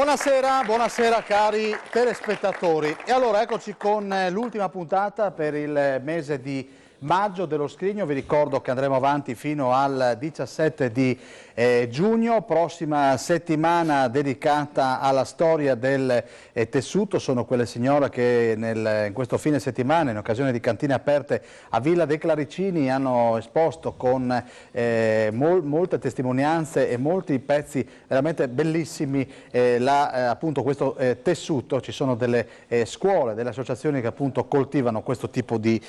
Buonasera, buonasera cari telespettatori. E allora eccoci con l'ultima puntata per il mese di maggio dello Scrigno. Vi ricordo che andremo avanti fino al 17 di giugno, prossima settimana dedicata alla storia del tessuto. Sono quelle signore che in questo fine settimana, in occasione di cantine aperte a Villa dei Claricini, hanno esposto con molte testimonianze e molti pezzi veramente bellissimi appunto questo tessuto. Ci sono delle scuole, delle associazioni che appunto coltivano questo tipo di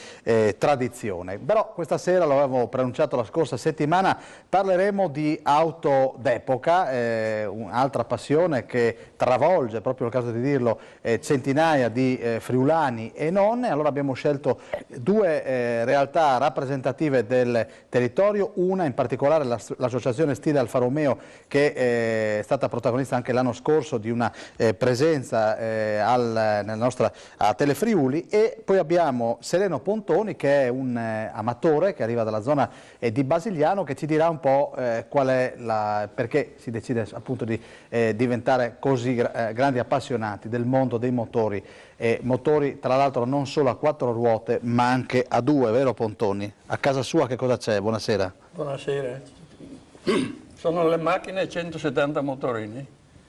tradizione. Però questa sera, lo avevo preannunciato la scorsa settimana, parleremo di auto d'epoca, un'altra passione che travolge, proprio il caso di dirlo, centinaia di friulani e non. Allora abbiamo scelto due realtà rappresentative del territorio, una in particolare l'associazione Stile Alfa Romeo, che è stata protagonista anche l'anno scorso di una presenza nella nostra Telefriuli, e poi abbiamo Sereno Pontoni, che è un amatore che arriva dalla zona di Basigliano, che ci dirà un po' qual è perché si decide appunto di diventare così grandi appassionati del mondo dei motori, motori tra l'altro non solo a quattro ruote ma anche a due, vero Pontoni? A casa sua che cosa c'è? Buonasera. Buonasera. Sono le macchine 170 motorini.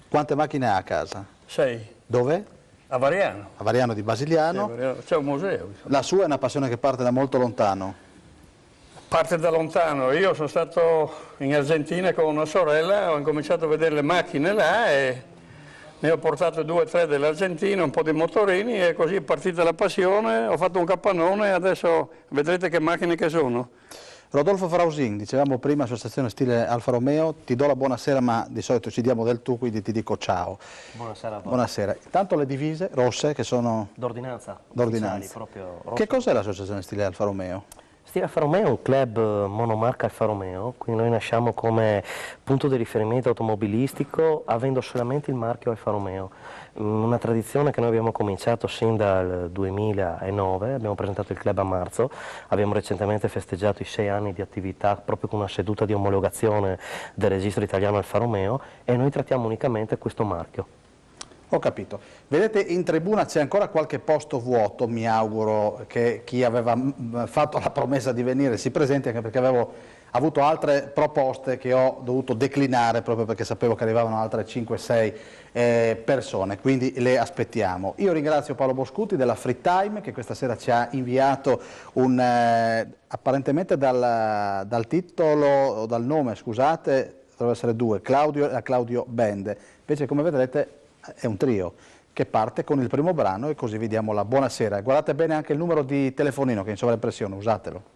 Quante macchine ha a casa? 6. Dove? A Variano. A Variano di Basigliano. Sì, c'è un museo. La sua è una passione che parte da molto lontano? Parte da lontano. Io sono stato in Argentina con una sorella, ho incominciato a vedere le macchine là e ne ho portato 2 o 3 dell'Argentina, un po' di motorini, e così è partita la passione. Ho fatto un capannone e adesso vedrete che macchine che sono. Rodolfo Frausin, dicevamo prima, associazione Stile Alfa Romeo, ti do la buonasera, ma di solito ci diamo del tu, quindi ti dico ciao. Buonasera a voi. Buonasera. Intanto le divise rosse che sono... D'ordinanza. D'ordinanza. Che cos'è l'associazione Stile Alfa Romeo? Stile Alfa Romeo è un club monomarca Alfa Romeo, quindi noi nasciamo come punto di riferimento automobilistico avendo solamente il marchio Alfa Romeo. Una tradizione che noi abbiamo cominciato sin dal 2009, abbiamo presentato il club a marzo, abbiamo recentemente festeggiato i 6 anni di attività proprio con una seduta di omologazione del registro italiano Alfa Romeo, e noi trattiamo unicamente questo marchio. Ho capito. Vedete, in tribuna c'è ancora qualche posto vuoto, mi auguro che chi aveva fatto la promessa di venire si presenti, anche perché avevo avuto altre proposte che ho dovuto declinare proprio perché sapevo che arrivavano altre 5-6 persone, quindi le aspettiamo. Io ringrazio Paolo Boscuti della Free Time, che questa sera ci ha inviato apparentemente dal titolo o dal nome, scusate, doveva essere 2, Claudio Bende, invece come vedrete è un trio che parte con il primo brano, e così vi diamo la buonasera. Guardate bene anche il numero di telefonino che è in sovraimpressione, usatelo.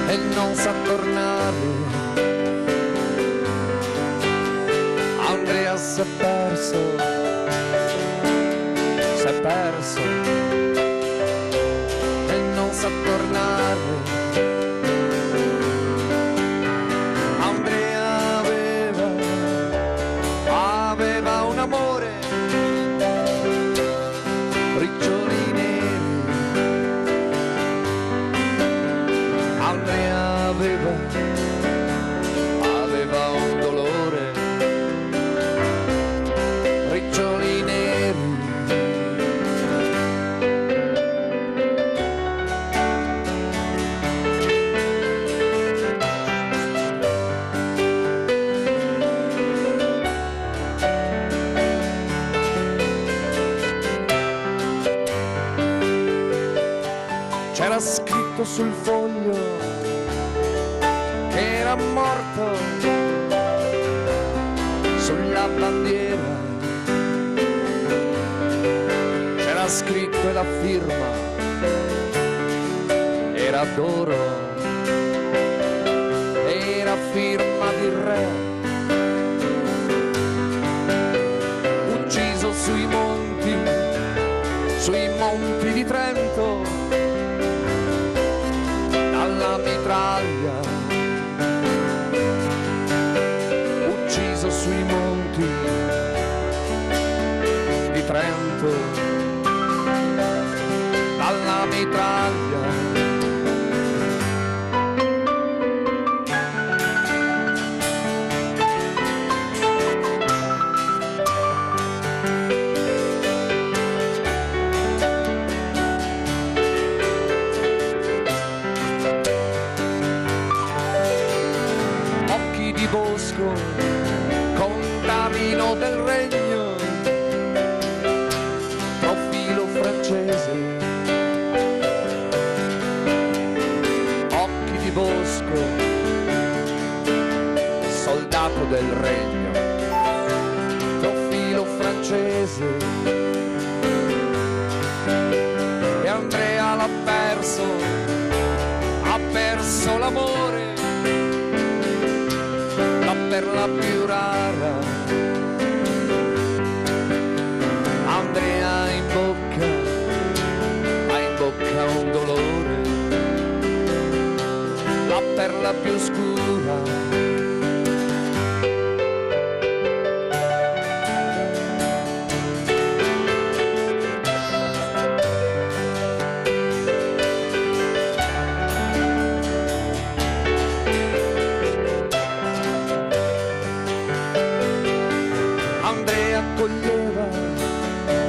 E non sa tornare. Andrea si è perso e non sa tornare. Andrea aveva un amore, riccioli neri. Andrea aveva un dolore, riccioli neri. C'era scritto sul foglio che era morto, sulla bandiera c'era c'era scritto e la firma era d'oro, era firma di re, ucciso sui monti di Trento, dalla mitraglia, ucciso sui monti di Trento, dalla mitraglia. Bosco, contadino del regno, profilo francese, occhi di Bosco, soldato del regno, profilo francese, e Andrea l'ha perso, ha perso l'amore, per la più rara. Andrea ha in bocca un dolore, la perla più scura.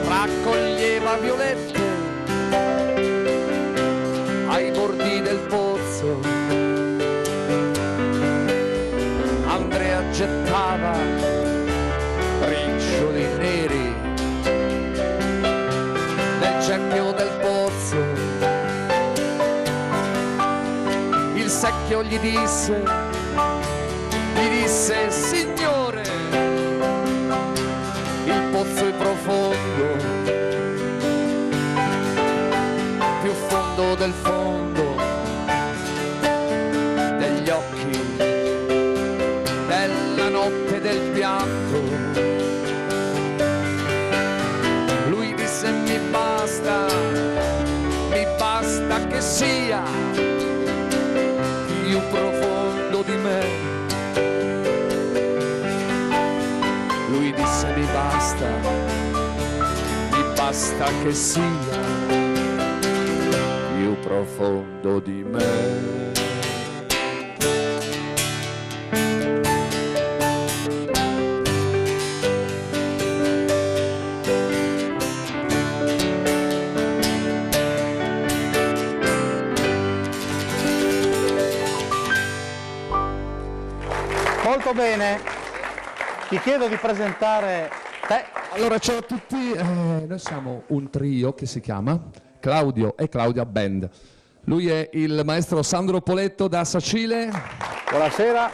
Raccoglieva violette ai bordi del pozzo, Andrea gettava riccioli neri nel cerchio del pozzo. Il secchio gli disse signore, il pozzo è profondo, più fondo del fondo degli occhi, della notte del pianto. Lui disse mi basta che sia più profondo di me. Lui disse mi basta che sia più profondo di me. Molto bene, ti chiedo di presentare te. Allora, ciao a tutti, noi siamo un trio che si chiama Claudio e Claudia Band. Lui è il maestro Sandro Poletto da Sacile. Buonasera.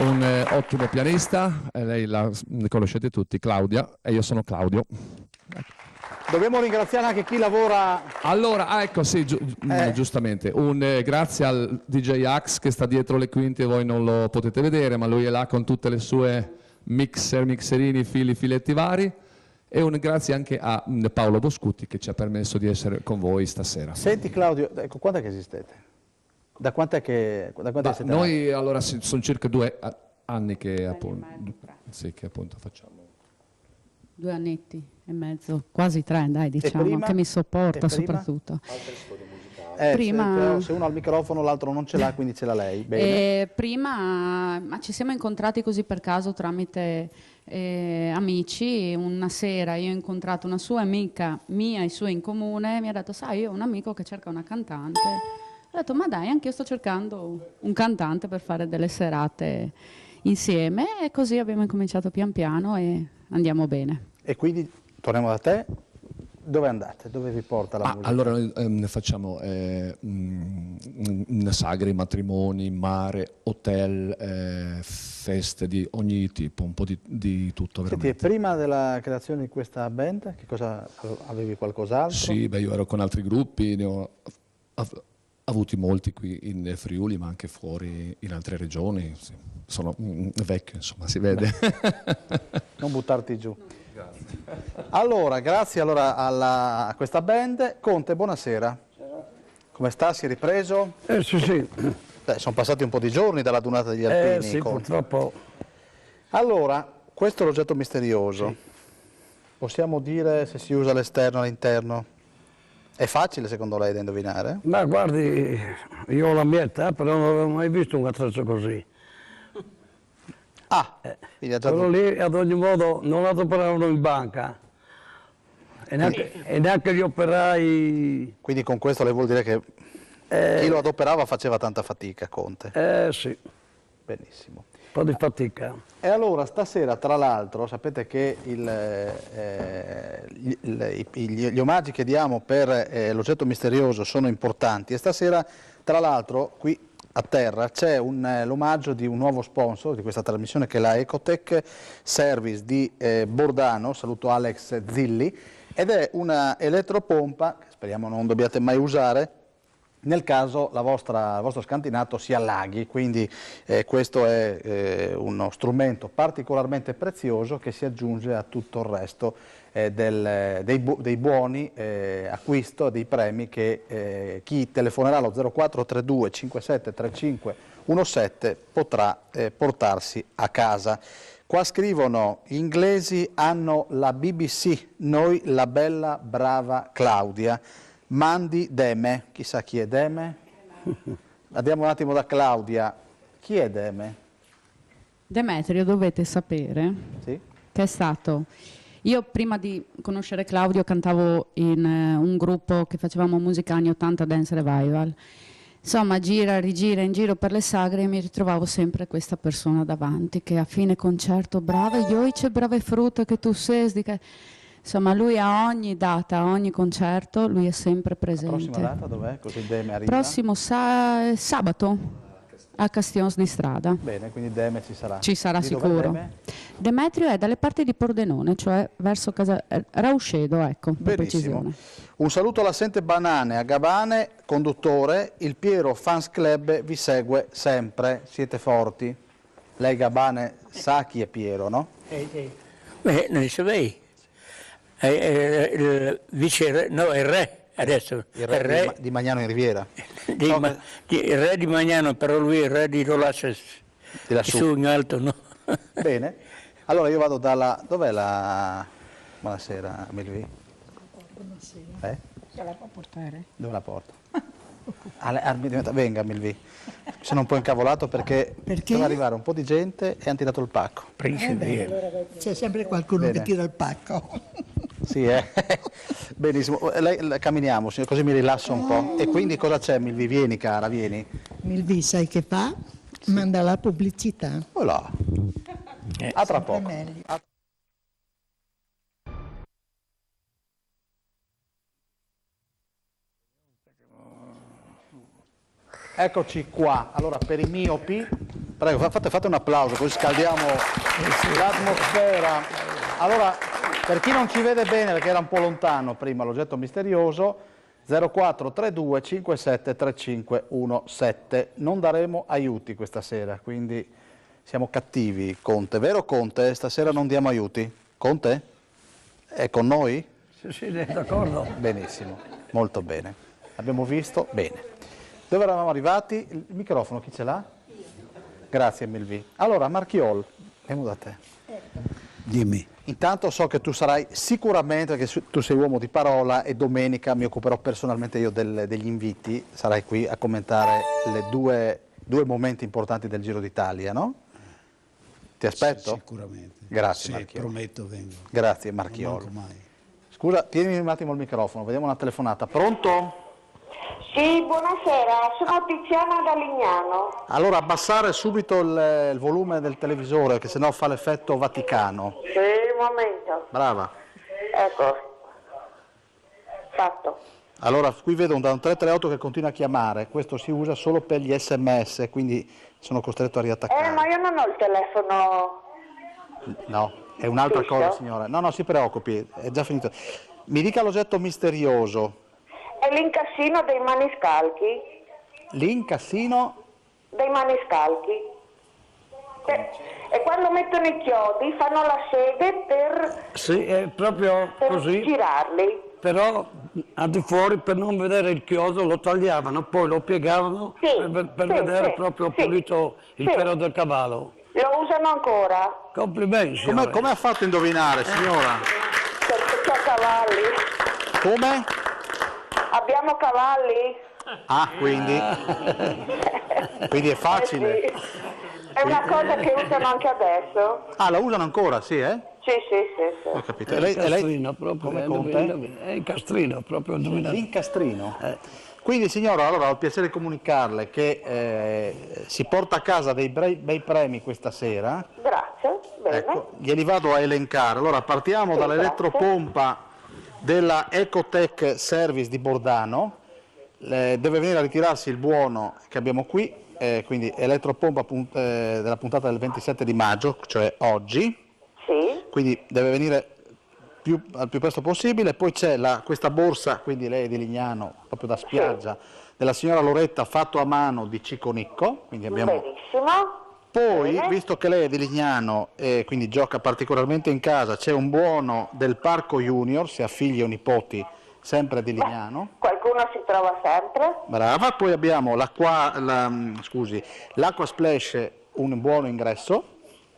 Un ottimo pianista, lei la conoscete tutti, Claudia, e io sono Claudio. Dobbiamo ringraziare anche chi lavora. Allora, ecco, sì, giustamente, grazie al DJ Axe che sta dietro le quinte, voi non lo potete vedere, ma lui è là con tutte le sue mixerini, filetti vari, e un grazie anche a Paolo Boscutti che ci ha permesso di essere con voi stasera. Senti Claudio, ecco, quando è che esistete? Da quant'è che siete noi nati? allora sono circa 2 anni che appunto facciamo. 2 annetti e mezzo, quasi 3, dai, diciamo, prima? che mi sopporta soprattutto. Prima, se uno ha il microfono l'altro non ce l'ha, quindi ce l'ha lei. Bene. Prima ci siamo incontrati così per caso tramite amici. Una sera io ho incontrato una sua amica mia e sua in comune, mi ha detto sai, io ho un amico che cerca una cantante. Ho detto ma dai, anche io sto cercando un cantante per fare delle serate insieme, e così abbiamo incominciato pian piano e andiamo bene. E quindi torniamo da te. Dove andate? Dove vi porta la musica? Allora noi facciamo sagre, matrimoni, mare, hotel, feste di ogni tipo, un po' di tutto veramente. Senti, e prima della creazione di questa band, che cosa avevi qualcos'altro? Sì, beh, io ero con altri gruppi, ne ho avuti molti qui in Friuli, ma anche fuori in altre regioni. Sì. Sono vecchio, insomma, si vede. Non buttarti giù. Grazie. Allora, grazie a questa band. Conte, buonasera. Come sta? Si è ripreso? Sì. Sono passati un po' di giorni dalla dunata degli alpini. Sì, purtroppo. Allora, questo è l'oggetto misterioso. Sì. Possiamo dire se si usa all'esterno o all'interno? È facile secondo lei da indovinare? Ma guardi, io ho la mia età, però non avevo mai visto un attrezzo così. Quindi ha già... Quello lì ad ogni modo non lo adoperavano in banca e neanche gli operai. Quindi con questo lei vuol dire che chi lo adoperava faceva tanta fatica, Conte? Sì. Benissimo. Un po' di fatica. E allora stasera, tra l'altro, sapete che gli omaggi che diamo per l'oggetto misterioso sono importanti e stasera, tra l'altro, qui a terra c'è l'omaggio di un nuovo sponsor di questa trasmissione che è la Ecotech Service di Bordano, saluto Alex Zilli, ed è una elettropompa che speriamo non dobbiate mai usare nel caso il vostro scantinato si allaghi, quindi questo è uno strumento particolarmente prezioso che si aggiunge a tutto il resto dei buoni acquisto, dei premi che chi telefonerà allo 0432 57 35 17 potrà portarsi a casa. Qua scrivono: gli inglesi hanno la BBC, noi la bella brava Claudia. Mandi Deme, chissà chi è Deme? Andiamo un attimo da Claudia. Chi è Deme? Demetrio, dovete sapere Sì? che è stato... Io prima di conoscere Claudio cantavo in un gruppo che facevamo musica anni 80, Dance Revival. Insomma, gira, rigira in giro per le sagre e mi ritrovavo sempre questa persona davanti che a fine concerto, brava, io c'è brave frutte che tu sei... Insomma, lui a ogni data, a ogni concerto, lui è sempre presente. La prossima data dov'è? Così Deme arriva? Prossimo sabato a Castions di Strada. Bene, quindi Deme ci sarà. Ci sarà Di dov'è sicuro. Deme? Demetrio è dalle parti di Pordenone, cioè verso casa Rauscedo, ecco, per Benissimo. precisione. Un saluto all'assente Banane, a Gabane, conduttore, il Piero Fans Club vi segue sempre, siete forti. Lei Gabane sa chi è Piero, no? Beh, non so lei. Il vice, no, il re adesso. Il re di Magnano in Riviera. Il re di Magnano, però lui è il re di Rolasce, Di lassù. su in alto, no? Bene, allora io vado dalla... dov'è la... Buonasera Milvi. Buonasera. Ce la può portare? Dove la porto? Venga Milvi. Sono un po' incavolato perché deve arrivare un po' di gente e hanno tirato il pacco. C'è sempre qualcuno che tira il pacco. Sì, benissimo. Camminiamo, signor, così mi rilasso un po'. E quindi cosa c'è Milvi? Vieni cara, vieni. Milvi sai che fa? Sì. Manda la pubblicità. Voilà. A tra poco. Eccoci qua, allora per i miopi, prego fate un applauso così scaldiamo l'atmosfera. Allora, per chi non ci vede bene perché era un po' lontano prima l'oggetto misterioso, 0432 57 35 17, non daremo aiuti questa sera, quindi siamo cattivi, Conte, vero Conte? Stasera non diamo aiuti? Conte? È con noi? Sì, d'accordo. Benissimo, molto bene, abbiamo visto, bene. Dove eravamo arrivati? Il microfono chi ce l'ha? Grazie Milvi. Allora Marchiol, andiamo da te. Dimmi. Intanto so che tu sarai sicuramente, perché tu sei uomo di parola e domenica mi occuperò personalmente io degli inviti, sarai qui a commentare le due momenti importanti del Giro d'Italia, no? Ti aspetto? Sì, sicuramente. Grazie sì, Marchiol. Prometto vengo. Grazie Marchiol. Non manco mai. Scusa, tienimi un attimo il microfono, vediamo una telefonata. Pronto? Sì, buonasera, sono Tiziana da Lignano. Allora abbassare subito il volume del televisore, che sennò fa l'effetto Vaticano. Sì, un momento. Brava. Ecco, fatto. Allora, qui vedo un 338 che continua a chiamare, questo si usa solo per gli SMS, quindi sono costretto a riattaccare. Ma io non ho il telefono. No, è un'altra Fisso? cosa, signora. No, si preoccupi, è già finito. Mi dica l'oggetto misterioso. È l'incassino dei maniscalchi. L'incassino? Dei maniscalchi. E quando mettono i chiodi fanno la sede per, Sì, è proprio per così, girarli. però al di fuori per non vedere il chiodo lo tagliavano, poi lo piegavano Sì, per sì, vedere sì, proprio sì, pulito il sì. pelo del cavallo. Lo usano ancora. Complimenti, signore. Come ha fatto a indovinare, signora? Perché c'ho cavalli. Come? Abbiamo cavalli. Ah, quindi? Quindi è facile. Sì. È una cosa che usano anche adesso. Ah, la usano ancora, sì, eh? Sì. Ho capito. È E il castrino, proprio, come è Conte? il castrino, proprio indovinato. L'incastrino. Quindi, signora, allora ho il piacere di comunicarle che si porta a casa dei bei premi questa sera. Grazie, bene. Ecco, glieli vado a elencare. Allora, partiamo Sì, dall'elettropompa della Ecotech Service di Bordano. Deve venire a ritirarsi il buono che abbiamo qui, quindi elettropompa della puntata del 27 di maggio, cioè oggi. Sì. Quindi deve venire al più presto possibile. Poi c'è questa borsa, quindi lei è di Lignano, proprio da spiaggia, della signora Loretta, fatto a mano di Ciconicco. Quindi abbiamo... Benissimo. Poi, Bene. visto che lei è di Lignano e quindi gioca particolarmente in casa, c'è un buono del Parco Junior, sia figli o nipoti, sempre di Lignano. Qualcuno si trova sempre. Brava. Poi abbiamo l'acqua splash, un buono ingresso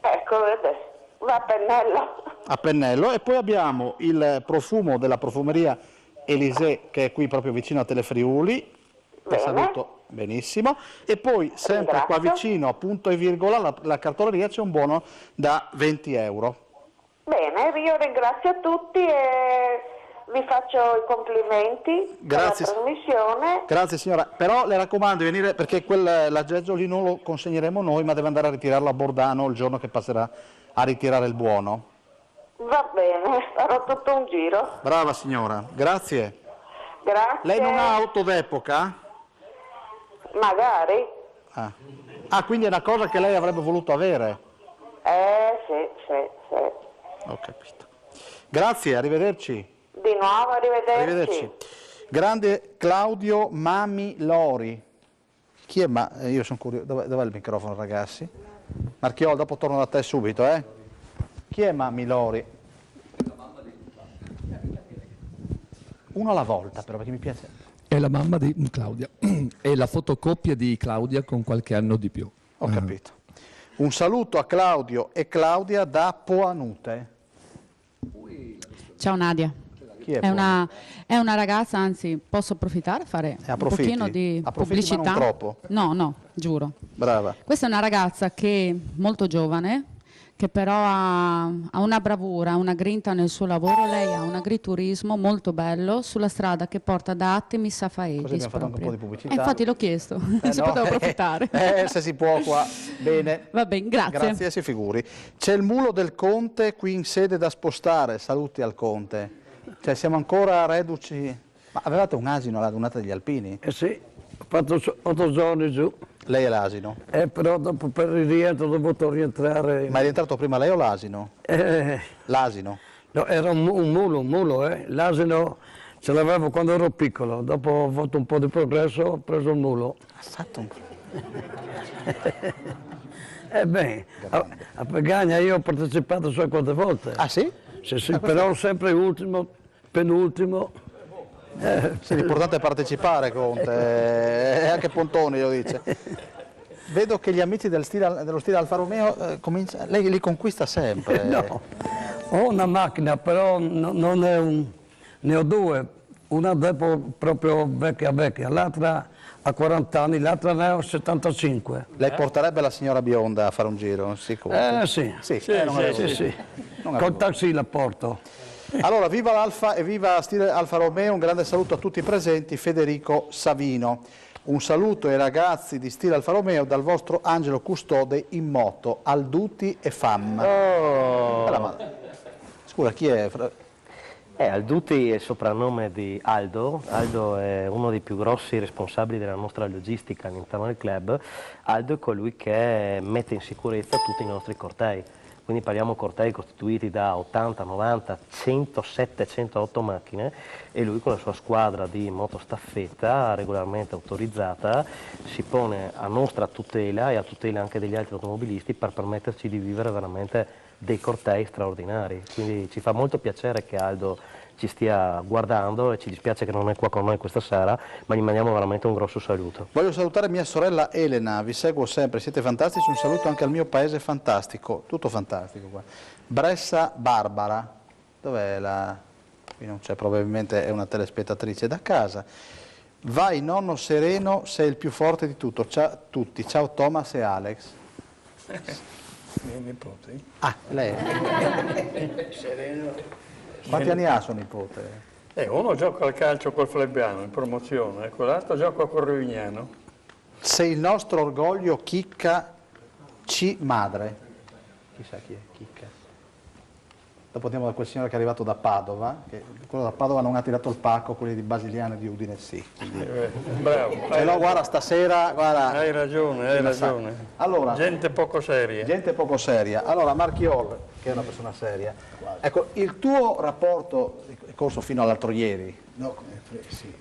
Ecco, vede. Va a pennello. a pennello. E poi abbiamo il profumo della profumeria Elisée, che è qui proprio vicino a Telefriuli. Bene. Saluto benissimo. E poi sempre qua Ringrazio. vicino a punto e virgola la cartoleria c'è un buono da 20 euro. Bene, io ringrazio tutti e vi faccio i complimenti Grazie. per la trasmissione. Grazie signora, però le raccomando di venire, perché l'aggeggio lì non lo consegneremo noi, ma deve andare a ritirarlo a Bordano il giorno che passerà a ritirare il buono. Va bene, farò tutto un giro. Brava signora, grazie. Grazie. Lei non ha auto d'epoca? Magari. Ah, quindi è una cosa che lei avrebbe voluto avere. Sì. Ho capito. Grazie, arrivederci. Di nuovo, arrivederci. Arrivederci. Grande Claudio Mami Lori. Chi è io sono curioso. Dov'è il microfono, ragazzi? Marchiol, dopo torno da te subito, eh? Chi è Mami Lori? Uno alla volta, però, perché mi piace. È la mamma di Claudia. È la fotocopia di Claudia con qualche anno di più. Ho capito. Un saluto a Claudio e Claudia da Poanute. Ciao Nadia. Chi è È una ragazza, anzi posso approfittare e fare un approfitti? pochino di Approfitti, ma non pubblicità? troppo. No, giuro. Brava. Questa è una ragazza che è molto giovane, che però ha una bravura, una grinta nel suo lavoro. Lei ha un agriturismo molto bello sulla strada che porta da Attemis a Faedis. Così abbiamo fatto anche un po' di pubblicità. Infatti l'ho chiesto, se no. potevo approfittare. Se si può qua. Bene. Va bene, grazie. Grazie, si figuri. C'è il mulo del Conte qui in sede da spostare. Saluti al Conte. Cioè siamo ancora reduci. Ma avevate un asino alla dunata degli Alpini? Sì, ho fatto 8 giorni giù. Lei è l'asino. Però dopo per il rientro ho dovuto rientrare. Ma è rientrato prima lei o l'asino? L'asino. No, era un mulo. L'asino ce l'avevo quando ero piccolo, dopo ho fatto un po' di progresso, ho preso il mulo. Ha fatto un... a Pagagna io ho partecipato so quante volte. Ah sì? Sì, però sempre ultimo, penultimo. Sì, l'importante è partecipare, Conte, e anche Pontoni lo dice. Vedo che gli amici dello stile Alfa Romeo, lei li conquista sempre. No, ho una macchina, però non è ne ho due, una proprio vecchia, l'altra ha 40 anni, l'altra ne ho 75. Lei porterebbe la signora bionda a fare un giro, sicuro? Sì. Non Col taxi la porto. Allora, viva l'Alfa e viva stile Alfa Romeo, un grande saluto a tutti i presenti, Federico Savino. Un saluto ai ragazzi di stile Alfa Romeo dal vostro angelo custode in moto, Alduti e Fam. Scusa, chi è? Alduti è il soprannome di Aldo. Aldo è uno dei più grossi responsabili della nostra logistica all'interno del club. Aldo è colui che mette in sicurezza tutti i nostri cortei. Quindi parliamo di cortei costituiti da 80, 90, 107, 108 macchine e lui con la sua squadra di motostaffetta regolarmente autorizzata si pone a nostra tutela e a tutela anche degli altri automobilisti per permetterci di vivere veramente dei cortei straordinari. Quindi ci fa molto piacere che Aldo ci stia guardando e ci dispiace che non è qua con noi questa sera, ma gli mandiamo veramente un grosso saluto. Voglio salutare mia sorella Elena, vi seguo sempre, siete fantastici, un saluto anche al mio paese fantastico, tutto fantastico qua. Bressa Barbara, dov'è la... qui non c'è, probabilmente è una telespettatrice da casa. Vai nonno sereno, sei il più forte di tutto, ciao a tutti, ciao Thomas e Alex. Miei nipoti. Ah, lei? Sereno. Quanti anni ha suo nipote? Uno gioca al calcio col Flebbiano in promozione, l'altro gioca col Rivignano. Sei il nostro orgoglio, Chicca C. Madre. Chissà chi è Chicca. Dopo andiamo da quel signore che è arrivato da Padova, che quello da Padova non ha tirato il pacco, quelli di Basiliano e di Udine sì. Bravo. No, guarda, stasera, guarda. Hai ragione, hai ragione. Allora, gente poco seria. Gente poco seria. Allora, Marchiol, che è una persona seria, ecco, il tuo rapporto è corso fino all'altro ieri? No, sì,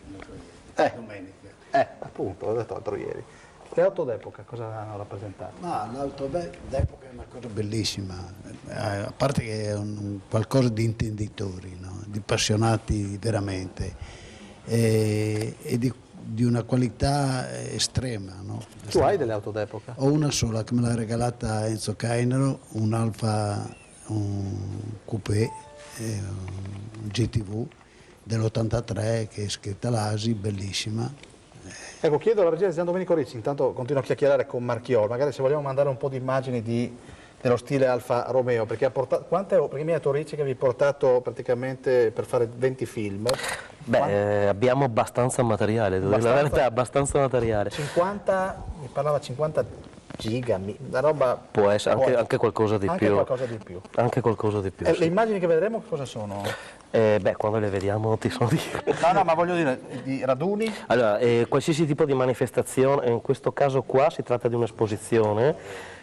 domenica. Appunto, ho detto l'altro ieri. Le auto d'epoca cosa hanno rappresentato? Ma l'auto d'epoca è una cosa bellissima, a parte che è qualcosa di intenditori, no? Di appassionati veramente, e di una qualità estrema. No? Tu hai delle auto d'epoca? Ho una sola che me l'ha regalata Enzo Cainero, un Alfa, un coupé, un GTV dell'83 che è scritta l'ASI, bellissima. Ecco, chiedo alla regia di Gian Domenico Ricci, intanto continuo a chiacchierare con Marchiol, magari se vogliamo mandare un po' di immagini dello stile Alfa Romeo, perché ha portato, perché mi ha detto Ricci che vi ha portato praticamente per fare 20 film? Beh, abbiamo abbastanza materiale, devo dire la verità, abbastanza materiale. 50, mi parlava 50 giga, la roba... Può essere anche qualcosa di più. Qualcosa di più. Anche qualcosa di più. Le immagini che vedremo cosa sono? Beh, quando le vediamo ti so dire. No, ma voglio dire, di raduni? Allora, qualsiasi tipo di manifestazione, in questo caso qua si tratta di un'esposizione,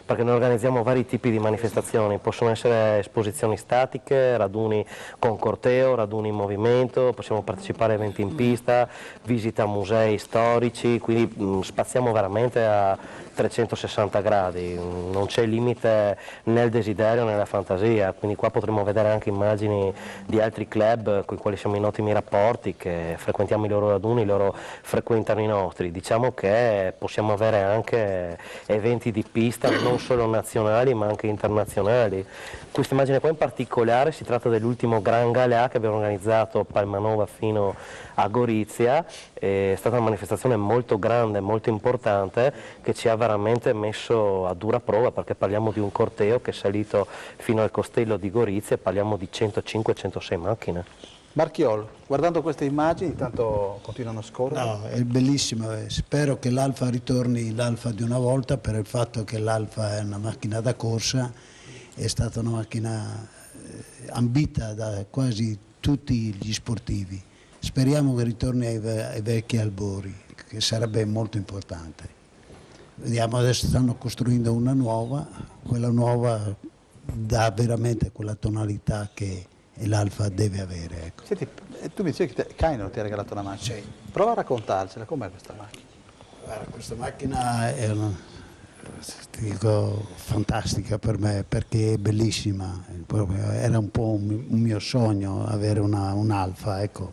perché noi organizziamo vari tipi di manifestazioni, possono essere esposizioni statiche, raduni con corteo, raduni in movimento, possiamo partecipare a eventi in pista, visita a musei storici, quindi spaziamo veramente a 360 gradi, non c'è limite nel desiderio né nella fantasia, quindi qua potremo vedere anche immagini di altri club con i quali siamo in ottimi rapporti, che frequentiamo i loro raduni, loro frequentano i nostri, diciamo che possiamo avere anche eventi di pista non solo nazionali ma anche internazionali. Questa immagine qua in particolare si tratta dell'ultimo Gran Galà che abbiamo organizzato a Palmanova fino a Gorizia, è stata una manifestazione molto grande, molto importante che ci ha veramente messo a dura prova, perché parliamo di un corteo che è salito fino al Costello di Gorizia e parliamo di 105-106 macchine. Marchiol, guardando queste immagini, intanto continuano a scorrere. No, è bellissimo, spero che l'Alfa ritorni l'Alfa di una volta, per il fatto che l'Alfa è una macchina da corsa, è stata una macchina ambita da quasi tutti gli sportivi. Speriamo che ritorni ai vecchi albori, che sarebbe molto importante. Vediamo, adesso stanno costruendo una nuova, quella nuova dà veramente quella tonalità che l'Alfa deve avere. Ecco. Senti, tu mi dicevi che Caino ti ha regalato una macchina. Sì. Prova a raccontarcela, com'è questa macchina? Guarda, questa macchina è ti dico, fantastica per me, perché è bellissima. Era un po' un mio sogno avere un'Alfa, ecco.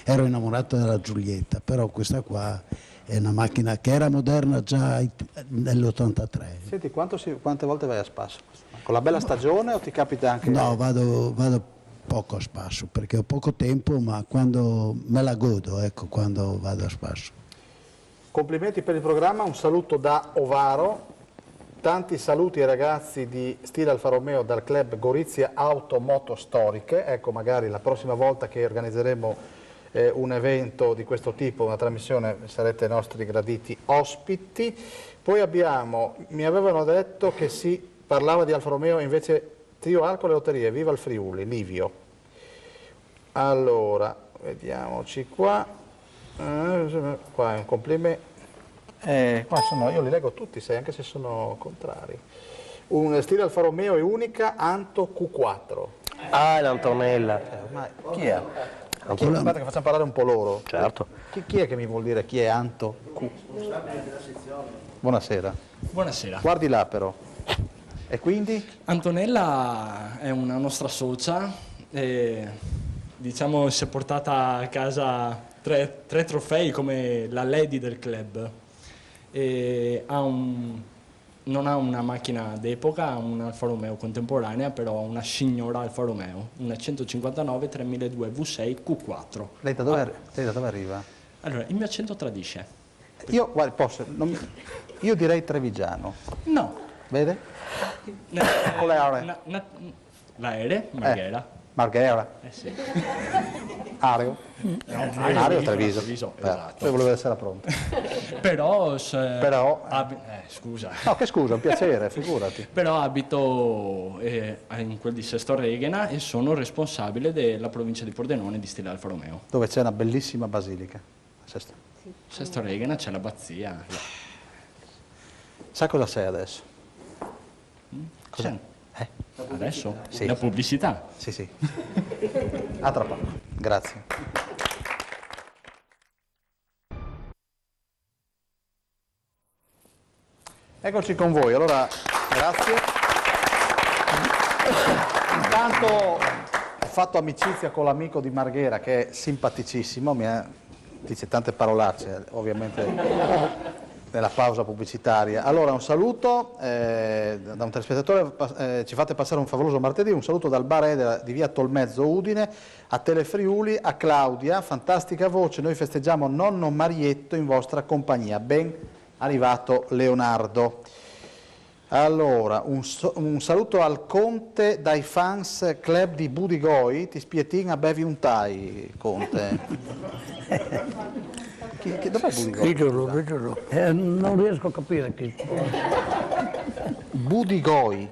Ero innamorato della Giulietta, però questa qua è una macchina che era moderna già nell'83. Senti, quante volte vai a spasso? Con la bella stagione o ti capita anche... No, vado poco a spasso, perché ho poco tempo, ma quando me la godo, ecco, quando vado a spasso. Complimenti per il programma, un saluto da Ovaro, tanti saluti ai ragazzi di Stile Alfa Romeo dal club Gorizia Auto Moto Storiche, ecco magari la prossima volta che organizzeremo un evento di questo tipo, una trasmissione, sarete nostri graditi ospiti. Poi mi avevano detto che si parlava di Alfa Romeo invece Trio Alcol e Lotterie, viva il Friuli, Livio. Allora, vediamoci qua. Qua è un complimento. Qua io li leggo tutti, sai, anche se sono contrari. Un stile Alfa Romeo è unica, Anto Q4. Ah, l'Antonella. Chi è? Aspetta che facciamo parlare un po' loro. Certo. Chi è che mi vuol dire chi è Anto Q? Buonasera. Buonasera. Guardi là però. E quindi? Antonella è una nostra socia e diciamo si è portata a casa tre trofei come la lady del club. E non ha una macchina d'epoca, ha un Alfa Romeo contemporanea, però una signora Alfa Romeo, una 159 3002 V6 Q4. Lei da dove arriva? Allora, il mio accento tradisce. Io, guardi, io direi trevigiano. No. Vede? L'aereo, Marghera. Marghera? Sì. Ario? Ario Treviso. Esatto. Io volevo essere pronto. Però... scusa. No, che scusa, un piacere, figurati. Però abito in quel di Sesto Reghena e sono responsabile della provincia di Pordenone di stile Alfa Romeo. Dove c'è una bellissima basilica. Sesto Reghena c'è l'abbazia. Sa cosa sei adesso? Cos'è? Adesso? Sì. La pubblicità? Sì, sì. A tra poco. Grazie. Eccoci con voi, allora grazie. Intanto ho fatto amicizia con l'amico di Marghera che è simpaticissimo, dice tante parolacce ovviamente nella pausa pubblicitaria. Allora un saluto da un telespettatore, ci fate passare un favoloso martedì, un saluto dal bar Edera di via Tolmezzo Udine a Telefriuli, a Claudia, fantastica voce, noi festeggiamo nonno Marietto in vostra compagnia, ben arrivato Leonardo. Allora, un saluto al Conte dai fans club di Budigoi, ti spietin a bevi un tai, Conte. Dov'è Budigoi? Non riesco a capire chi. Budigoi.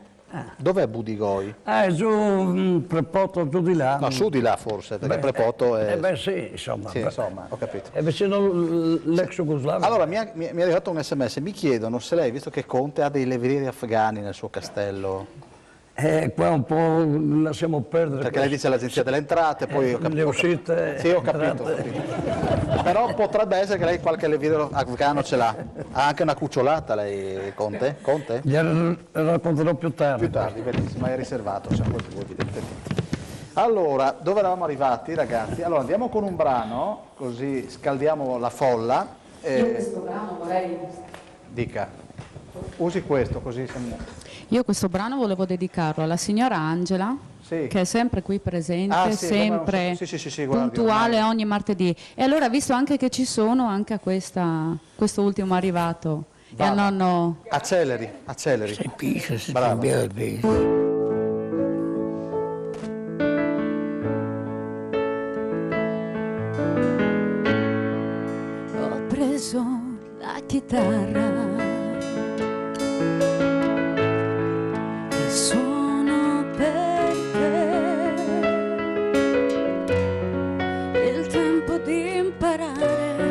Dov'è Budigoi? Giù Prepoto, giù di là. No, su di là forse, perché Prepoto è... Sì, insomma. Sì, insomma, ho capito. È vicino l'ex Jugoslavia. Allora, mi è arrivato un sms, mi chiedono se lei, visto che Conte ha dei levrieri afghani nel suo castello... Qua un po' lasciamo perdere. Perché lei dice l'agenzia delle entrate, poi ho capito. Le uscite. Sì, ho capito. Però potrebbe essere che lei qualche levriero afghano ce l'ha. Ha anche una cucciolata lei, Conte? Conte? Glielo racconterò più tardi. Più tardi, benissimo, è riservato, siamo quel più evidentemente. Allora, dove eravamo arrivati, ragazzi? Allora, andiamo con un brano, così scaldiamo la folla. Io questo brano vorrei... Dica, usi questo, così siamo... Io questo brano volevo dedicarlo alla signora Angela, che è sempre qui presente, sempre puntuale ogni martedì. E allora, visto anche che ci sono, anche a questo ultimo arrivato, e al nonno... Acceleri. Bravo. Ho preso la chitarra, suono per te, il tempo di imparare,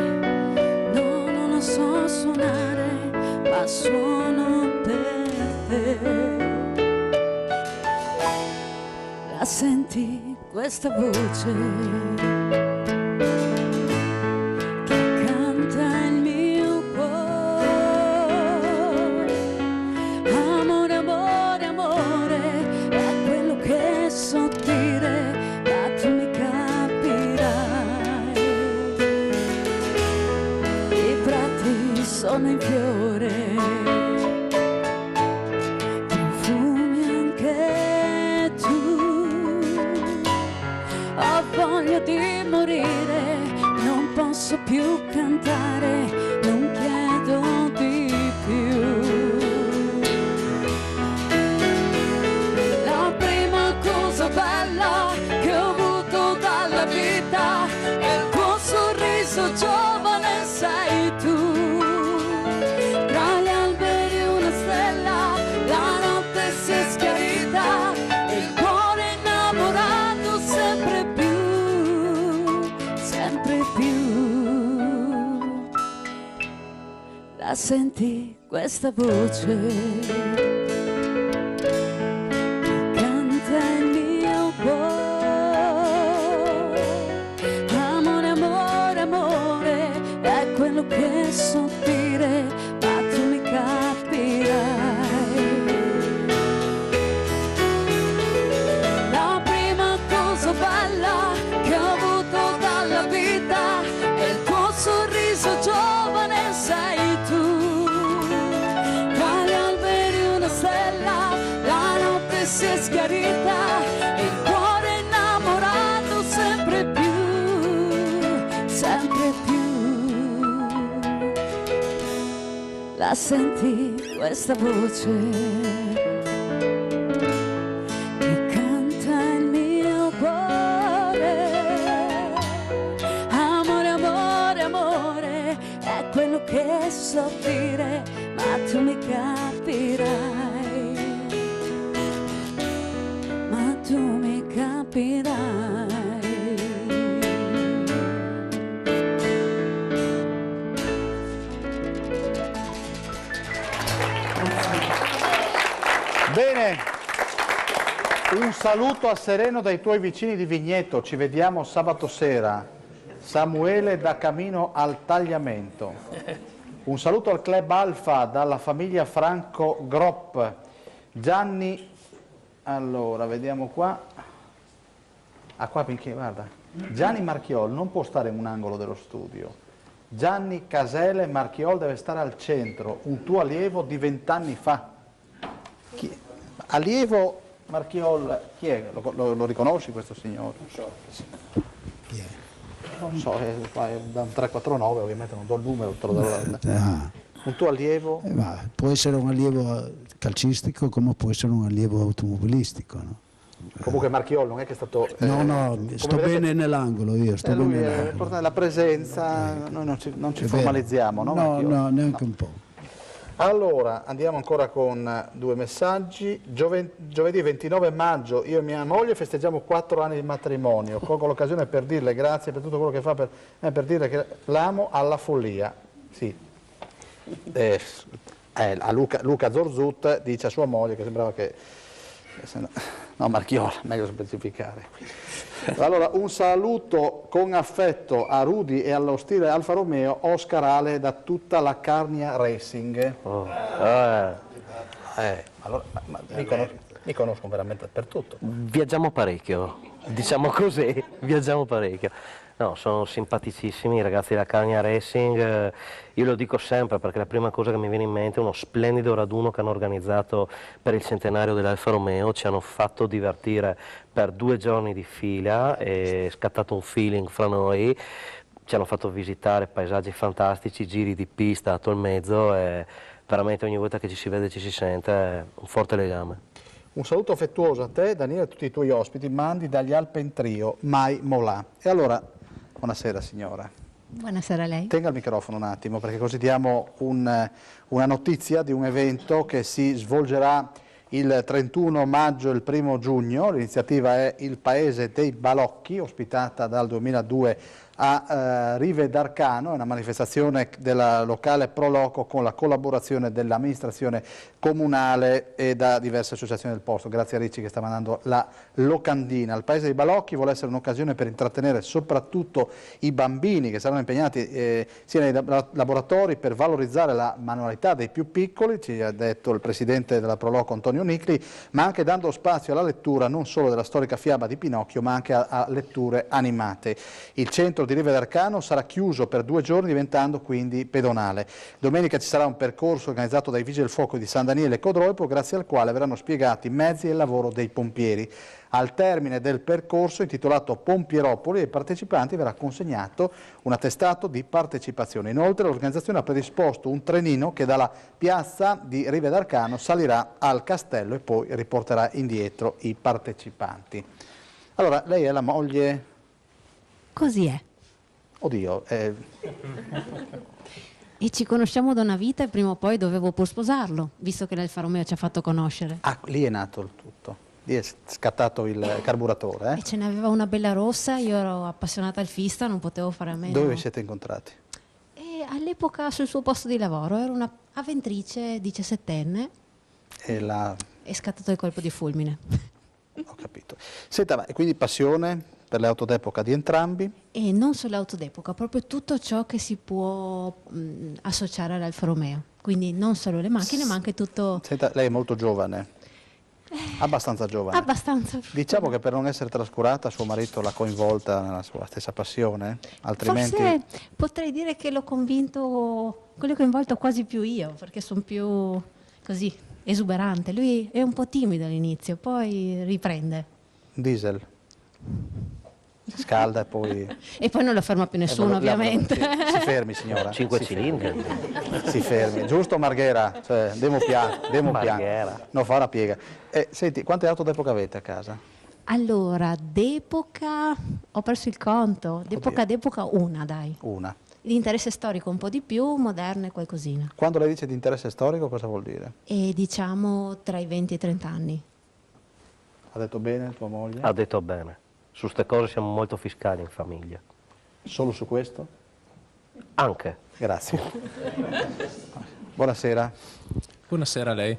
no, non lo so suonare, ma suono per te. La senti questa voce? Sono in fiore, profumi anche tu, ho voglia di morire, non posso più cantare, non chiedo di più. La prima cosa bella che ho avuto dalla vita è il tuo sorriso giovane, sei tu. Il cuore innamorato sempre più. senti questa voce che canta il mio cuore. Amore, amore, amore, è quello che so dire, ma tu mi capirai. La prima cosa bella che ho avuto dalla vita è il tuo sorriso giovane, sei tu. Tra gli alberi una stella, la notte si è schiarita, il cuore innamorato sempre più, sempre più. La senti questa voce che canta il mio cuore? Amore, amore, amore, è quello che so dire, ma tu mi capirai, ma tu mi capirai. Bene, un saluto a Sereno dai tuoi vicini di Vigneto, ci vediamo sabato sera. Samuele da Camino al Tagliamento. Un saluto al Club Alfa dalla famiglia Franco Gropp. Gianni, allora vediamo qua. Ah, qua perché guarda, Gianni Marchiol non può stare in un angolo dello studio. Gianni Casele Marchiol deve stare al centro, un tuo allievo di 20 anni fa. Allievo Marchiol, chi è? Lo riconosci questo signore? Non so. Chi è? Non so, è da un 349, ovviamente non do il numero, te lo do. Un tuo allievo? Può essere un allievo calcistico come può essere un allievo automobilistico, no? Comunque Marchiol non è che è stato... no, sto bene nell'angolo io, sto bene nell'angolo. L'importante è la presenza, noi non ci formalizziamo, no? No, neanche un po'. Allora, andiamo ancora con due messaggi. Giovedì 29 maggio io e mia moglie festeggiamo 4 anni di matrimonio. Colgo l'occasione per dirle grazie per tutto quello che fa per dirle che l'amo alla follia. Sì. A Luca Zorzut dice a sua moglie che sembrava che... No, Marchiola, meglio specificare. Allora, un saluto con affetto a Rudy e allo stile Alfa Romeo, Oscar Ale da tutta la Carnia Racing. Allora, mi conoscono veramente per tutto. Viaggiamo parecchio, diciamo così, viaggiamo parecchio. No, sono simpaticissimi i ragazzi della Carnia Racing, io lo dico sempre perché la prima cosa che mi viene in mente è uno splendido raduno che hanno organizzato per il centenario dell'Alfa Romeo, ci hanno fatto divertire per 2 giorni di fila, è scattato un feeling fra noi, ci hanno fatto visitare paesaggi fantastici, giri di pista a il mezzo e veramente ogni volta che ci si vede e ci si sente è un forte legame. Un saluto affettuoso a te, Daniele, e a tutti i tuoi ospiti, mandi dagli Alpen Trio, Mai Molà. E allora... Buonasera signora. Buonasera a lei. Tenga il microfono un attimo perché così diamo una notizia di un evento che si svolgerà il 31 maggio e il 1 giugno. L'iniziativa è Il Paese dei Balocchi, ospitata dal 2002 a Rive d'Arcano, è una manifestazione della locale Proloco con la collaborazione dell'amministrazione comunale e da diverse associazioni del posto. Grazie a Ricci che sta mandando la locandina. Il Paese dei Balocchi vuole essere un'occasione per intrattenere soprattutto i bambini che saranno impegnati sia nei laboratori per valorizzare la manualità dei più piccoli, ci ha detto il presidente della Proloco Antonio Nicli, ma anche dando spazio alla lettura non solo della storica fiaba di Pinocchio ma anche a letture animate. Il centro di Rive d'Arcano sarà chiuso per 2 giorni diventando quindi pedonale. Domenica ci sarà un percorso organizzato dai Vigili del Fuoco di San Daniele e Codroipo grazie al quale verranno spiegati i mezzi e il lavoro dei pompieri. Al termine del percorso intitolato Pompieropoli ai partecipanti verrà consegnato un attestato di partecipazione. Inoltre l'organizzazione ha predisposto un trenino che dalla piazza di Rive d'Arcano salirà al castello e poi riporterà indietro i partecipanti. Allora, lei è la moglie? Così è. Oddio. E ci conosciamo da una vita e prima o poi dovevo pur sposarlo, visto che l'Alfa Romeo ci ha fatto conoscere. Ah, lì è nato il tutto. Lì è scattato il carburatore, E ce n'aveva una bella rossa, io ero appassionata al Fista, non potevo fare a meno. Dove vi siete incontrati? E all'epoca sul suo posto di lavoro, era una avventrice 17enne, è scattato il colpo di fulmine. Ho capito. Senta, ma quindi passione per le auto d'epoca di entrambi? E non solo auto d'epoca, proprio tutto ciò che si può associare all'Alfa Romeo. Quindi non solo le macchine, ma anche tutto... Senta, lei è molto giovane. Abbastanza giovane. Abbastanza. Diciamo che per non essere trascurata suo marito l'ha coinvolta nella sua stessa passione? Altrimenti... Forse potrei dire che l'ho coinvolto quasi più io, perché sono più così esuberante. Lui è un po' timido all'inizio, poi riprende. Diesel. Si scalda e poi... E poi non lo ferma più nessuno, ovviamente. Si fermi, signora. 5 cilindri. Si fermi. Giusto, Marghera? Cioè, demo piano. No, fa una piega. Senti, quante auto d'epoca avete a casa? Allora, d'epoca... Ho perso il conto. D'epoca una, dai. Una. Di interesse storico un po' di più, moderne qualcosina. Quando lei dice di interesse storico, cosa vuol dire? E diciamo tra i 20 e i 30 anni. Ha detto bene tua moglie? Ha detto bene. Su queste cose siamo molto fiscali in famiglia. Solo su questo? Anche. Grazie. Buonasera. Buonasera a lei.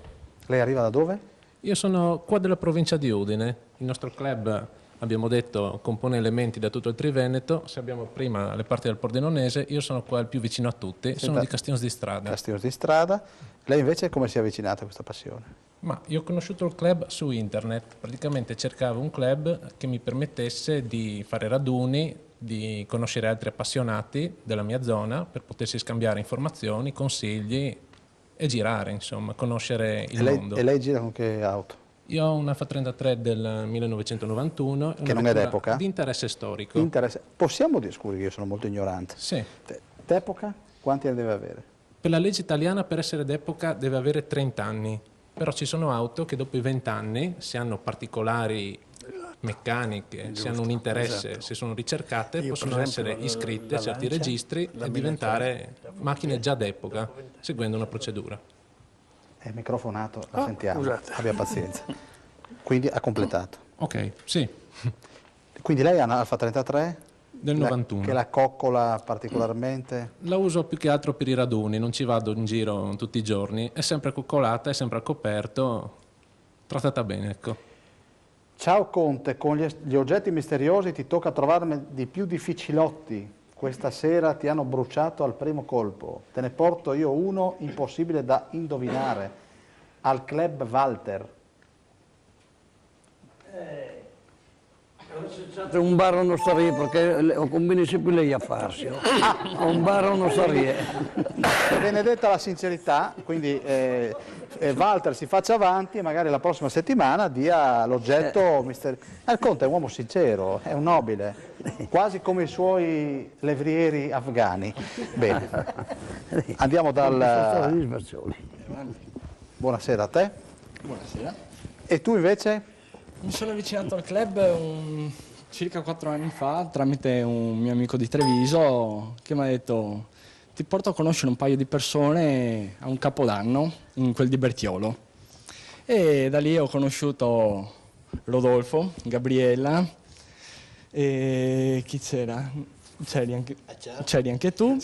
Lei arriva da dove? Io sono qua della provincia di Udine. Il nostro club, abbiamo detto, compone elementi da tutto il Triveneto. Se abbiamo prima le parti del Pordenonese, io sono qua il più vicino a tutti. Sono di Castiglione di Strada. Castiglione di Strada. Lei invece come si è avvicinata a questa passione? Ma io ho conosciuto il club su internet, praticamente cercavo un club che mi permettesse di fare raduni, di conoscere altri appassionati della mia zona per potersi scambiare informazioni, consigli e girare, insomma, conoscere il mondo. E lei gira con che auto? Io ho una F33 del 1991, che non è d'epoca? Di interesse storico. Possiamo dire, scusi che io sono molto ignorante. Sì. D'epoca quanti anni deve avere? Per la legge italiana per essere d'epoca deve avere 30 anni. Però ci sono auto che dopo i 20 anni, se hanno particolari meccaniche, se hanno un interesse, se sono ricercate, possono essere iscritte a certi registri e diventare macchine già d'epoca, seguendo una procedura. È microfonato, la sentiamo, abbia pazienza. Quindi ha completato. Ok, sì. Quindi lei ha un Alfa 33? Del 91. Che la coccola particolarmente? La uso più che altro per i raduni, non ci vado in giro tutti i giorni, è sempre coccolata, è sempre al coperto, trattata bene, ecco. Ciao Conte, con gli oggetti misteriosi ti tocca trovarne di più difficilotti. Questa sera ti hanno bruciato al primo colpo. Te ne porto io uno impossibile da indovinare. Al club Walter. Un bar non sarebbe perché ho convinto sempre lei a farsi. Un bar non sarebbe. Benedetta la sincerità, quindi Walter si faccia avanti e magari la prossima settimana dia l'oggetto misterioso. Il Conte è un uomo sincero, è un nobile, quasi come i suoi levrieri afghani. Bene, andiamo dal... Buonasera a te. Buonasera. E tu invece? Mi sono avvicinato al club circa 4 anni fa tramite un mio amico di Treviso che mi ha detto ti porto a conoscere un paio di persone a un capodanno in quel di Bertiolo. E da lì ho conosciuto Rodolfo, Gabriella e chi c'era? C'eri anche tu,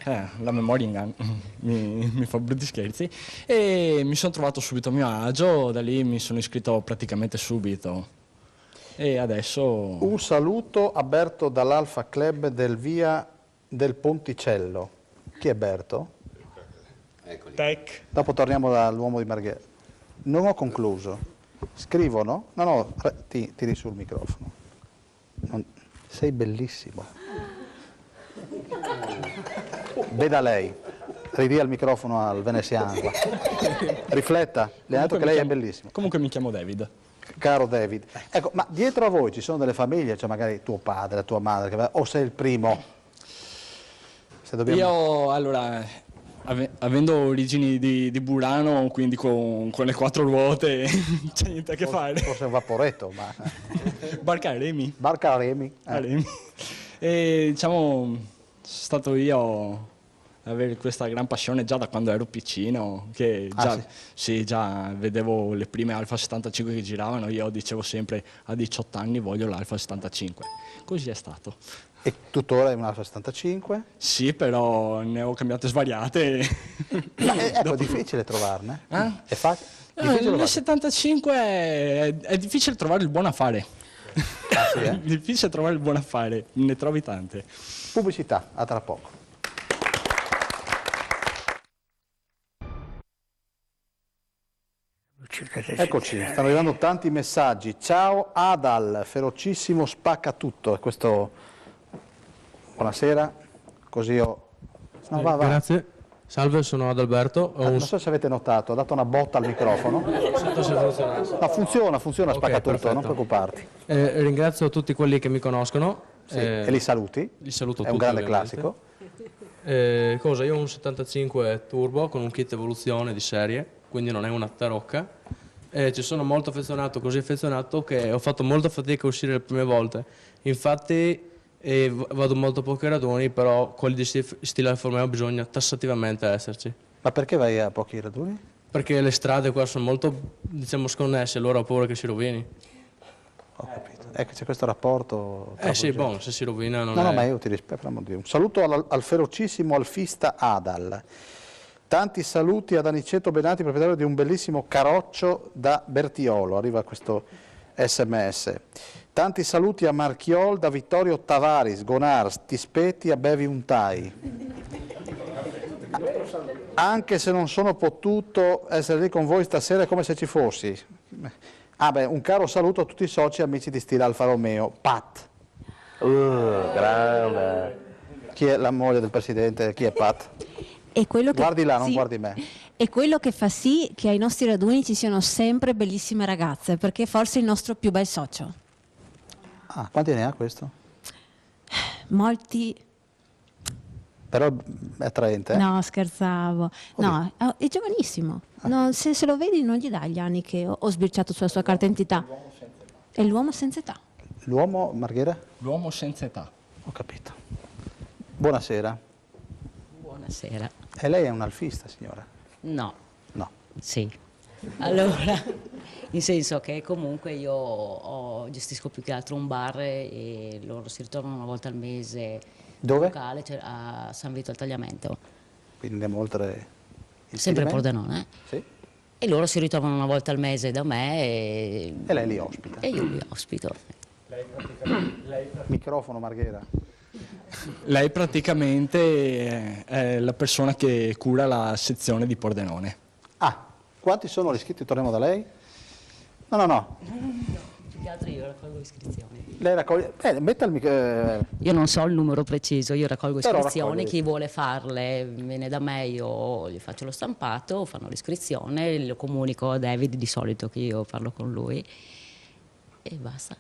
la memoria inganna, mi fa brutti scherzi, e mi sono trovato subito a mio agio, da lì mi sono iscritto praticamente subito e adesso... Un saluto a Berto dall'Alfa Club del Via del Ponticello. Chi è Berto? Tech. Dopo torniamo dall'uomo di Marghera. Non ho concluso. Scrivono? No, tiri sul microfono. Sei bellissimo. Veda lei, ridia il microfono al veneziano. Rifletta, le ha detto che lei è bellissimo. Comunque mi chiamo David. Caro David, ecco, ma dietro a voi ci sono delle famiglie, cioè magari tuo padre, tua madre, o sei il primo? Se dobbiamo... Io, allora, avendo origini di Burano, quindi con le 4 ruote, c'è niente a che fare. Forse un vaporetto, ma... Barca a remi. Barca a remi. A remi. E diciamo, sono stato io a avere questa gran passione già da quando ero piccino, che già, sì, già vedevo le prime Alfa 75 che giravano, io dicevo sempre a 18 anni voglio l'Alfa 75. Così è stato. E tuttora è un Alfa 75? Sì, però ne ho cambiate svariate. Ma è difficile trovarne? È facile? Nel 75 è difficile trovare il buon affare. Ah, sì, È difficile trovare il buon affare, ne trovi tante. Pubblicità, a tra poco. Eccoci, stanno arrivando tanti messaggi. Ciao Adal, ferocissimo spacca tutto. Questo... Buonasera, così io... No, va. Grazie. Salve, sono Adalberto. Non so se avete notato, ho dato una botta al microfono. No, funziona, Ok, spacca tutto, perfetto. non preoccuparti. Ringrazio tutti quelli che mi conoscono. Sì, e li saluti? Li saluto È tutti. un grande ovviamente. classico. Io ho un 75 turbo con un kit evoluzione di serie, quindi non è una tarocca. Ci sono molto affezionato, così affezionato che ho fatto molta fatica a uscire le prime volte. Infatti vado molto a pochi raduni, però quelli di stile Alfa Romeo bisogna tassativamente esserci. Ma perché vai a pochi raduni? Perché le strade qua sono molto, diciamo, sconnesse, allora ho paura che si rovini. Ho capito. Ecco, c'è questo rapporto... Sì, buono, se si rovina non No, è... ma io ti rispetto, per amor di Dio. Un saluto al ferocissimo alfista Adal. Tanti saluti ad Aniceto Benati, proprietario di un bellissimo carroccio da Bertiolo. Arriva questo SMS. Tanti saluti a Marchiol da Vittorio Tavaris, Gonars, ti spetti a bevi un tai. Anche se non sono potuto essere lì con voi stasera è come se ci fossi. Un caro saluto a tutti i soci e amici di stile Alfa Romeo. Pat. Grande. Chi è la moglie del presidente? Chi è Pat? È quello che, Guardi là, non sì, guardi me. è quello che fa sì che ai nostri raduni ci siano sempre bellissime ragazze, perché forse è il nostro più bel socio. Ah, quanti ne ha questo? Molti... Però è attraente. No, scherzavo. No, è giovanissimo. No, se lo vedi non gli dà gli anni che ho sbirciato sulla sua carta d'identità. È l'uomo senza età. L'uomo, Marghera? L'uomo senza età. Ho capito. Buonasera. Buonasera. E lei è un alfista, signora? No. No. Sì. Allora, in senso che comunque io gestisco più che altro un bar e loro si ritrovano una volta al mese. Dove? Locale, cioè a San Vito al Tagliamento. Quindi andiamo oltre il Sempre a Piemento? Pordenone. Sì. E loro si ritrovano una volta al mese da me e lei li ospita? E io li ospito. Microfono, Marghera. Lei praticamente è la persona che cura la sezione di Pordenone. Ah, quanti sono gli iscritti? Torniamo da lei? No. Più che altro io raccolgo iscrizioni. Lei raccoglie... metta il microfono. Io non so il numero preciso, io raccolgo Però iscrizioni, raccogli. chi vuole farle viene da me, io gli faccio lo stampato, fanno l'iscrizione, lo comunico a David di solito che io parlo con lui e basta.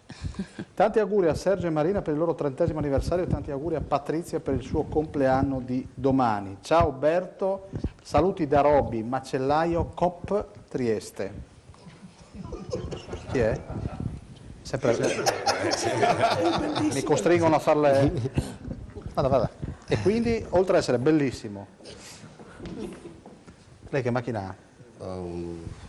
Tanti auguri a Sergio e Marina per il loro 30° anniversario e tanti auguri a Patrizia per il suo compleanno di domani. Ciao Berto, saluti da Roby, macellaio Cop Trieste. Chi è? Sempre... Mi costringono a farle... Vada. E quindi, oltre ad essere bellissimo, lei che macchina ha?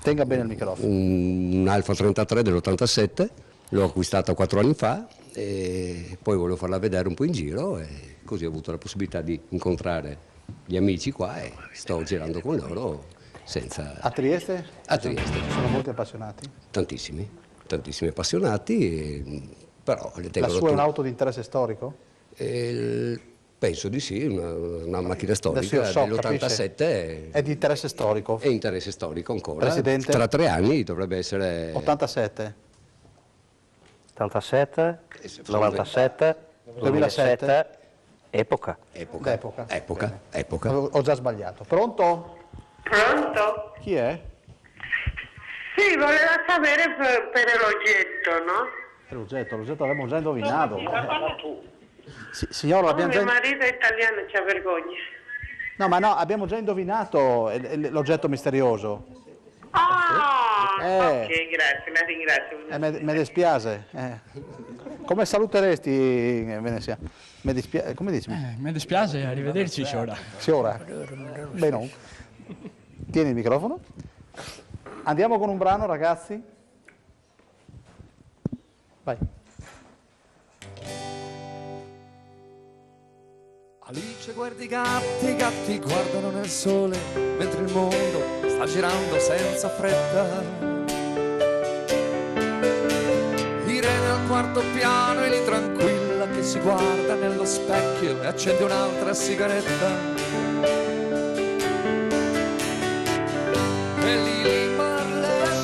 Tenga bene il microfono. Un Alfa 33 dell'87, l'ho acquistata 4 anni fa e poi volevo farla vedere un po' in giro e così ho avuto la possibilità di incontrare gli amici qua e sto girando con loro senza... A Trieste? A Trieste. Ci sono molti appassionati? Tantissimi appassionati, però le La tengono sua è tutte. un'auto di interesse storico? Penso di sì, una macchina Adesso storica io so, dell'87. È di interesse storico? È interesse storico ancora. Presidente? Tra 3 anni dovrebbe essere... 87? 87, 97, 2007, epoca. Epoca. Ho già sbagliato. Pronto? Pronto? Chi è? Sì, voleva sapere per l'oggetto, no? L'oggetto l'abbiamo già indovinato. Tu. Signora, l'abbiamo Mio già... marito è italiano, c'ha vergogna. No, abbiamo già indovinato l'oggetto misterioso. Ah, Eh. ok, grazie, la ringrazio. Me dispiace. Come saluteresti Venezia? Come dici? Mi dispiace, arrivederci Sciora. Signora? Beh no. Tieni il microfono. Andiamo con un brano, ragazzi? Vai. Alice guarda i gatti guardano nel sole, mentre il mondo sta girando senza fretta. Irene al quarto piano e lì tranquilla che si guarda nello specchio e accende un'altra sigaretta. E Lili Marley,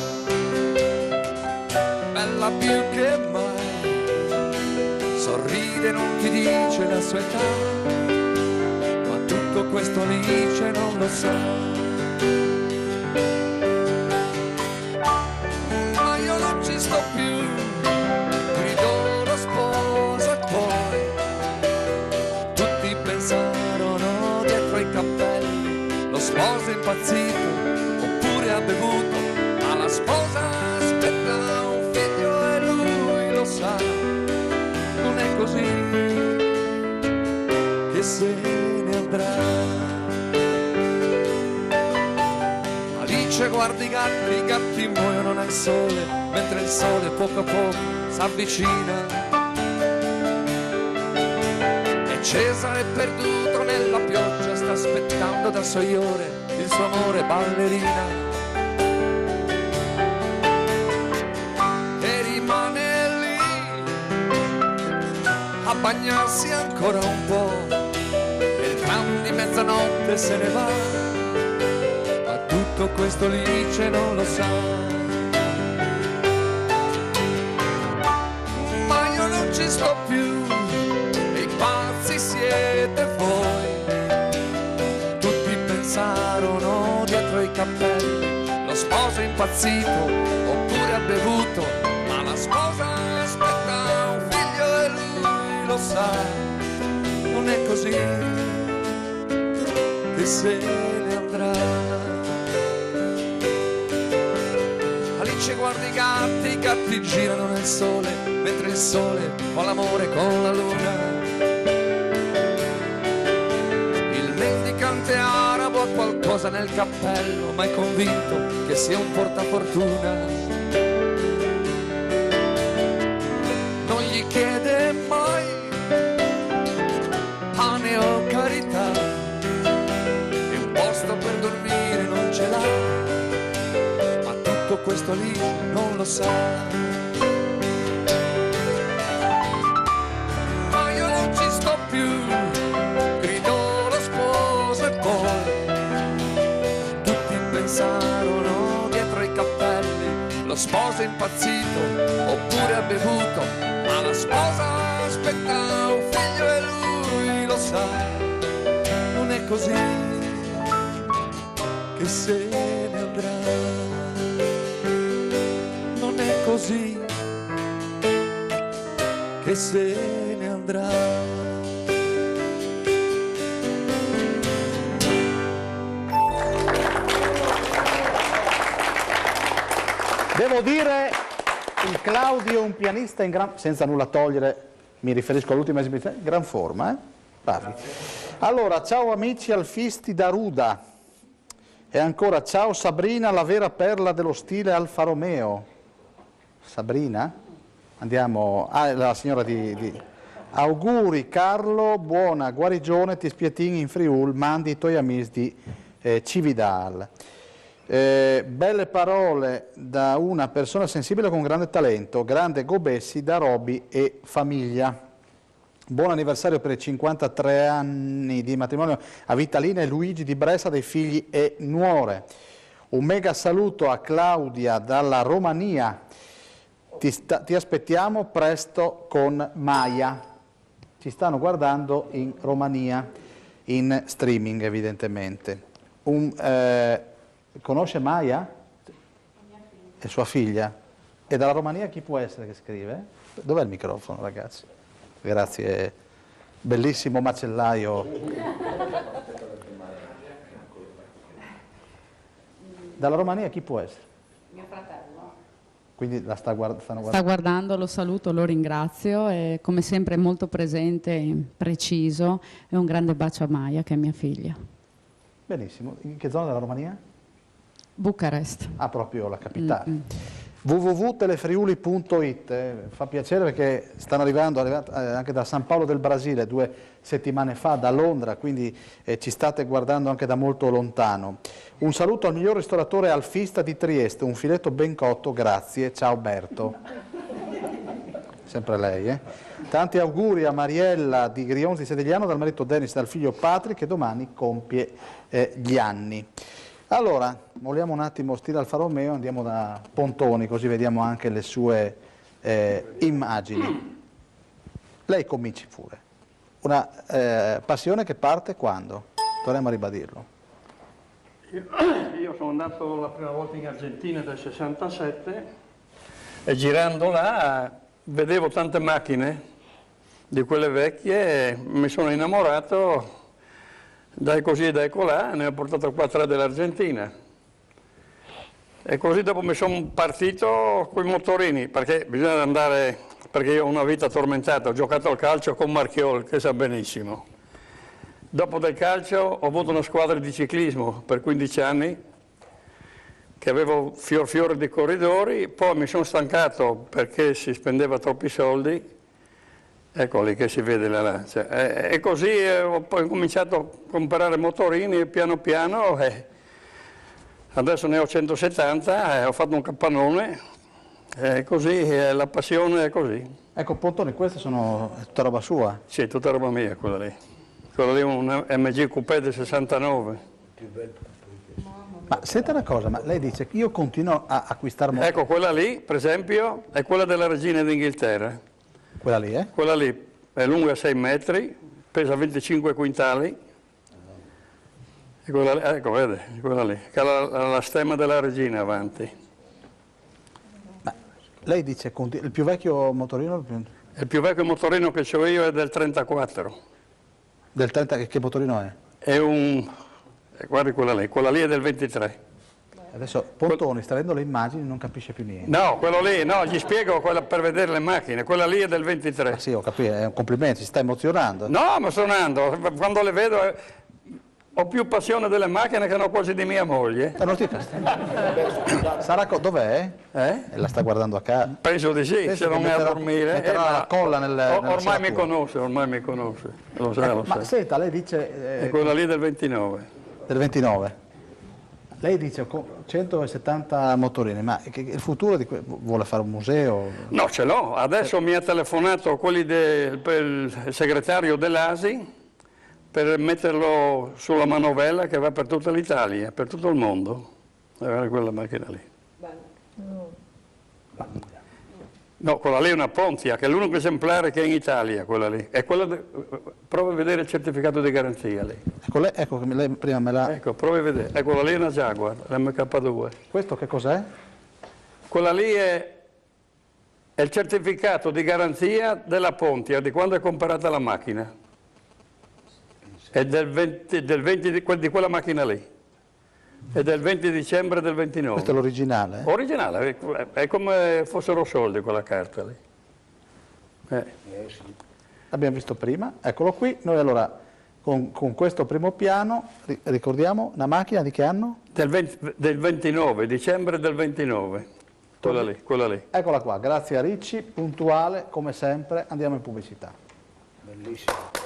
bella più che mai, sorride, non ti dice la sua età, tutto questo Alice non lo sa. Ma io non ci sto più, gridò lo sposo e poi tutti pensarono dietro i cappelli, lo sposo è impazzito oppure ha bevuto, ma la sposa aspetta un figlio e lui lo sa. Non è così che se ne andrà. Alice guarda i gatti muoiono nel sole, mentre il sole poco a poco s'avvicina. E Cesare perduto nella pioggia sta aspettando da 6 ore il suo amore ballerina. E rimane lì a bagnarsi ancora un po'. Di mezzanotte se ne va, ma tutto questo Alice non lo sa. Ma io non ci sto più, e i pazzi siete voi. Tutti pensarono dietro i cappelli, lo sposo è impazzito oppure ha bevuto, ma la sposa aspetta un figlio e lui lo sa. Non è così che se ne andrà. Alice guarda i gatti girano nel sole, mentre il sole fa l'amore con la luna. Il mendicante arabo ha qualcosa nel cappello, ma è convinto che sia un portafortuna. Non gli chiede mai pane o carità, per dormire non ce l'ha, ma tutto questo Alice non lo sa. Ma io non ci sto più, gridò lo sposo e poi tutti pensarono dietro i cappelli, lo sposo è impazzito oppure ha bevuto, ma la sposa aspetta un figlio e lui lo sa. Non è così che se ne andrà. Non è così che se ne andrà. Devo dire, il Claudio è un pianista in gran, senza nulla togliere, mi riferisco all'ultima esibizione, gran forma, bravi. Allora, ciao amici alfisti da Ruda. E ancora, ciao Sabrina, la vera perla dello stile Alfa Romeo. Sabrina? Andiamo, la signora di... Auguri Carlo, buona guarigione, ti spietin in Friul, mandi i tuoi amici di Cividal. Belle parole da una persona sensibile con grande talento, grande gobessi da Roby e famiglia. Buon anniversario per i 53 anni di matrimonio a Vitalina e Luigi di Bressa, dei figli e nuore. Un mega saluto a Claudia dalla Romania. Ti aspettiamo presto con Maya. Ci stanno guardando in Romania, in streaming evidentemente. Conosce Maya? È sua figlia. E dalla Romania chi può essere che scrive? Dov'è il microfono, ragazzi? Grazie, bellissimo macellaio. Dalla Romania chi può essere? Mio fratello. Quindi la stanno guardando? Sta guardando, lo saluto, lo ringrazio, è come sempre molto presente e preciso, e un grande bacio a Maya che è mia figlia. Benissimo, in che zona della Romania? Bucarest. Ah, proprio la capitale. www.telefriuli.it, fa piacere perché stanno arrivando anche da San Paolo del Brasile 2 settimane fa, da Londra, quindi ci state guardando anche da molto lontano. Un saluto al miglior ristoratore alfista di Trieste, un filetto ben cotto, grazie, ciao Berto. Sempre lei, Tanti auguri a Mariella di Grionzi di Sedigliano, dal marito Dennis e dal figlio Patrick, che domani compie gli anni. Allora, vogliamo un attimo stile Alfa Romeo, andiamo da Pontoni, così vediamo anche le sue immagini. Lei cominci pure. Una passione che parte quando? Torniamo a ribadirlo. Io sono andato la prima volta in Argentina nel 67 e girando là vedevo tante macchine di quelle vecchie e mi sono innamorato. Dai così e dai colà, ne ho portato qua 3 dell'Argentina. E così dopo mi sono partito con i motorini, perché bisogna andare, perché io ho una vita tormentata, ho giocato al calcio con Marchiol, che sa benissimo. Dopo del calcio ho avuto una squadra di ciclismo per 15 anni, che avevo fior di corridori, poi mi sono stancato perché si spendeva troppi soldi. Ecco lì che si vede la lancia. E così ho poi cominciato a comprare motorini e piano piano, adesso ne ho 170, ho fatto un capannone, e così la passione è così. Ecco Pontoni, questa sono tutta roba sua? Sì, tutta roba mia quella lì. Quella lì è un MG Coupé del 69. Ma senta una cosa, ma lei dice che io continuo a acquistare motori. Ecco, quella lì, per esempio, è quella della regina d'Inghilterra. Quella lì, Quella lì è lunga 6 metri, pesa 25 quintali. E quella lì, ecco, vede, quella lì, che ha la stemma della regina avanti. Ma lei dice, il più vecchio motorino? Il più vecchio motorino che ho io è del 34. Del 30, che motorino è? È un... guardi quella lì è del 23. Adesso Pontoni sta vedendo le immagini e non capisce più niente. No, quello lì, no, gli spiego per vedere le macchine, quella lì è del 23. Sì, ho capito, è un complimento, si sta emozionando. No, ma suonando, quando le vedo ho più passione delle macchine che ne ho quasi di mia moglie. Non ti Sarà dov'è? La sta guardando a casa? Penso di sì, se non è a dormire. Metterà la colla nella ormai mi conosce, lo sa. Ma senta, lei dice... è quella lì del 29. Del 29. Lei dice 170 motorini, ma il futuro vuole fare un museo? No, ce l'ho. Adesso mi ha telefonato il segretario dell'ASI per metterlo sulla manovella che va per tutta l'Italia, per tutto il mondo. Quella macchina lì. No, quella lì è una Pontia, che è l'unico esemplare che è in Italia, quella lì. È quella prova a vedere il certificato di garanzia lì. Ecco che lei prima me l'ha... Ecco, provi a vedere. Quella lì è una Jaguar, l'MK2. Questo che cos'è? Quella lì è il certificato di garanzia della Pontia, di quando è comprata la macchina. È del 20 di quella macchina lì. È del 20 dicembre del 29. Questo è l'originale? Originale, è come fossero soldi quella carta lì. L'abbiamo visto prima, eccolo qui. Noi allora con questo primo piano, ricordiamo, una macchina di che anno? Del 29, dicembre del 29. Quella lì. Eccola qua, grazie a Ricci, puntuale come sempre, andiamo in pubblicità. Bellissimo.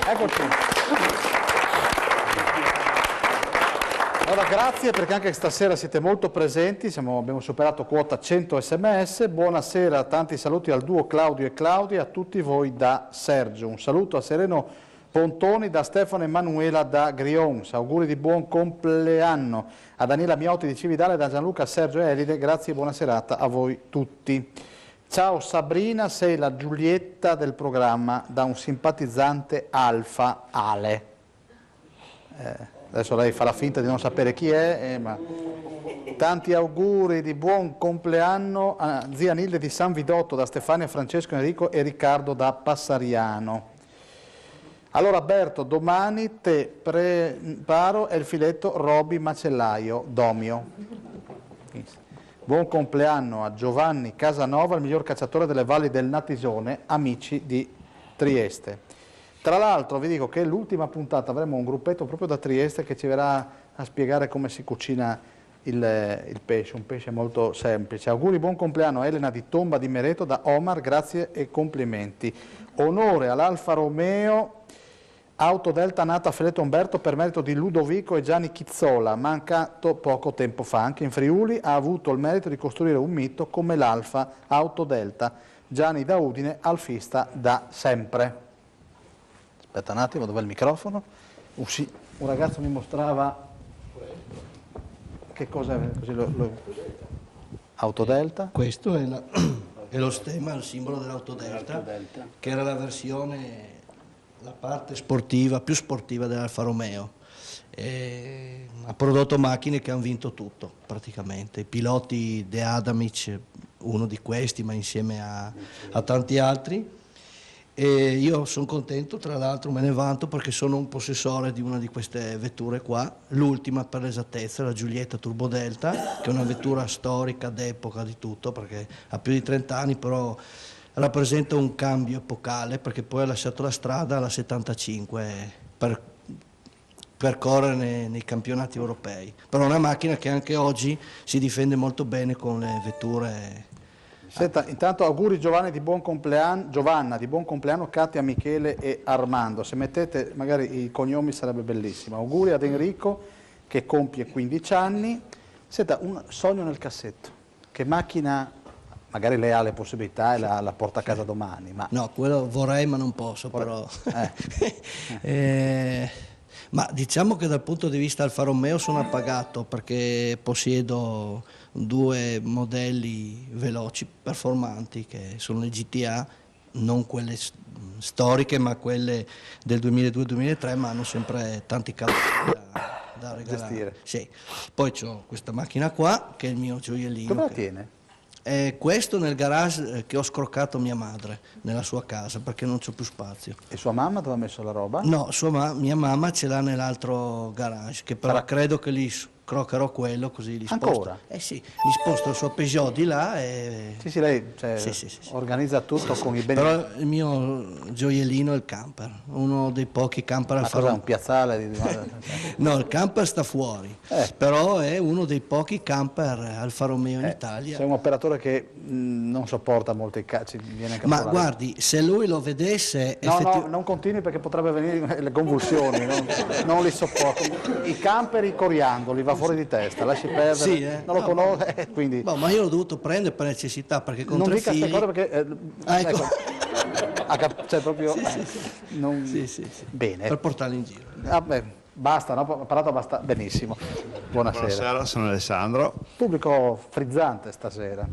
Eccoci. Allora grazie perché anche stasera siete molto presenti, abbiamo superato quota 100 sms. Buonasera, tanti saluti al duo Claudio e Claudia, a tutti voi da Sergio. Un saluto a Sereno Pontoni da Stefano e Manuela da Grions, auguri di buon compleanno a Daniela Miotti di Cividale, da Gianluca, Sergio e Elide, grazie e buona serata a voi tutti. Ciao Sabrina, sei la Giulietta del programma, da un simpatizzante Alfa Ale. Adesso lei fa la finta di non sapere chi è, ma tanti auguri di buon compleanno a zia Nilde di San Vidotto, da Stefania, Francesco, Enrico e Riccardo da Passariano. Allora Berto, domani te preparo il filetto Roby Macellaio Domio. Buon compleanno a Giovanni Casanova, il miglior cacciatore delle valli del Natisone, amici di Trieste. Tra l'altro vi dico che l'ultima puntata avremo un gruppetto proprio da Trieste che ci verrà a spiegare come si cucina il pesce, un pesce molto semplice. Auguri, buon compleanno a Elena di Tomba di Mereto da Omar, grazie e complimenti. Onore all'Alfa Romeo Auto Delta nata a Feletto Umberto per merito di Ludovico e Gianni Chizzola, mancato poco tempo fa. Anche in Friuli ha avuto il merito di costruire un mito come l'Alfa Auto Delta. Gianni da Udine, alfista da sempre. Aspetta un attimo, dov'è il microfono? Sì, un ragazzo mi mostrava che cosa è, così Autodelta. Questo è lo stemma, il simbolo dell'Autodelta, che era la versione, la parte sportiva, più sportiva dell'Alfa Romeo. Ha prodotto macchine che hanno vinto tutto praticamente. I piloti De Adamic, uno di questi, ma insieme a tanti altri. E io sono contento, tra l'altro me ne vanto perché sono un possessore di una di queste vetture qua, l'ultima per l'esattezza, la Giulietta Turbo Delta, che è una vettura storica d'epoca di tutto, perché ha più di 30 anni, però rappresenta un cambio epocale, perché poi ha lasciato la strada alla 75 per correre nei campionati europei. Però è una macchina che anche oggi si difende molto bene con le vetture. Senta, intanto auguri Giovanna di buon compleanno, Katia, Michele e Armando. Se mettete magari i cognomi sarebbe bellissimo. Auguri ad Enrico che compie 15 anni. Senta, un sogno nel cassetto. Che macchina, magari lei ha le possibilità e la porta a casa domani. Ma... No, quello vorrei ma non posso, però. Ma diciamo che dal punto di vista Alfa Romeo sono appagato perché possiedo 2 modelli veloci, performanti, che sono le GTA, non quelle storiche ma quelle del 2002-2003, ma hanno sempre tanti cavalli da regalare. Gestire. Sì. Poi ho questa macchina qua che è il mio gioiellino. Dove la tiene? Questo nel garage che ho scroccato mia madre nella sua casa perché non c'ho più spazio. E sua mamma dove ha messo la roba? No, mia mamma ce l'ha nell'altro garage, che però credo che lì croccherò quello, così li sposto. Ancora? Sì, gli sposto il suo Peugeot di là e... Sì, lei organizza tutto con i beni. Però il mio gioiellino è il camper, uno dei pochi camper Alfa Romeo. Ma cos'è, un piazzale? No, il camper sta fuori, però è uno dei pochi camper Alfa Romeo in Italia. C'è un operatore che non sopporta molto i cazzi, viene Ma guardi, se lui lo vedesse... No, non continui perché potrebbe venire le convulsioni, non li sopporto. I camper, i coriandoli, va fuori di testa, lasci perdere, sì, non lo conosce, quindi... No, ma io l'ho dovuto prendere per necessità, perché con non 3 dica figli... queste cose perché... ecco. Cioè proprio... Sì. Bene. Per portarli in giro. Vabbè, basta, no? Ho parlato abbastanza. Benissimo. Buonasera. Buonasera, sono Alessandro. Pubblico frizzante stasera.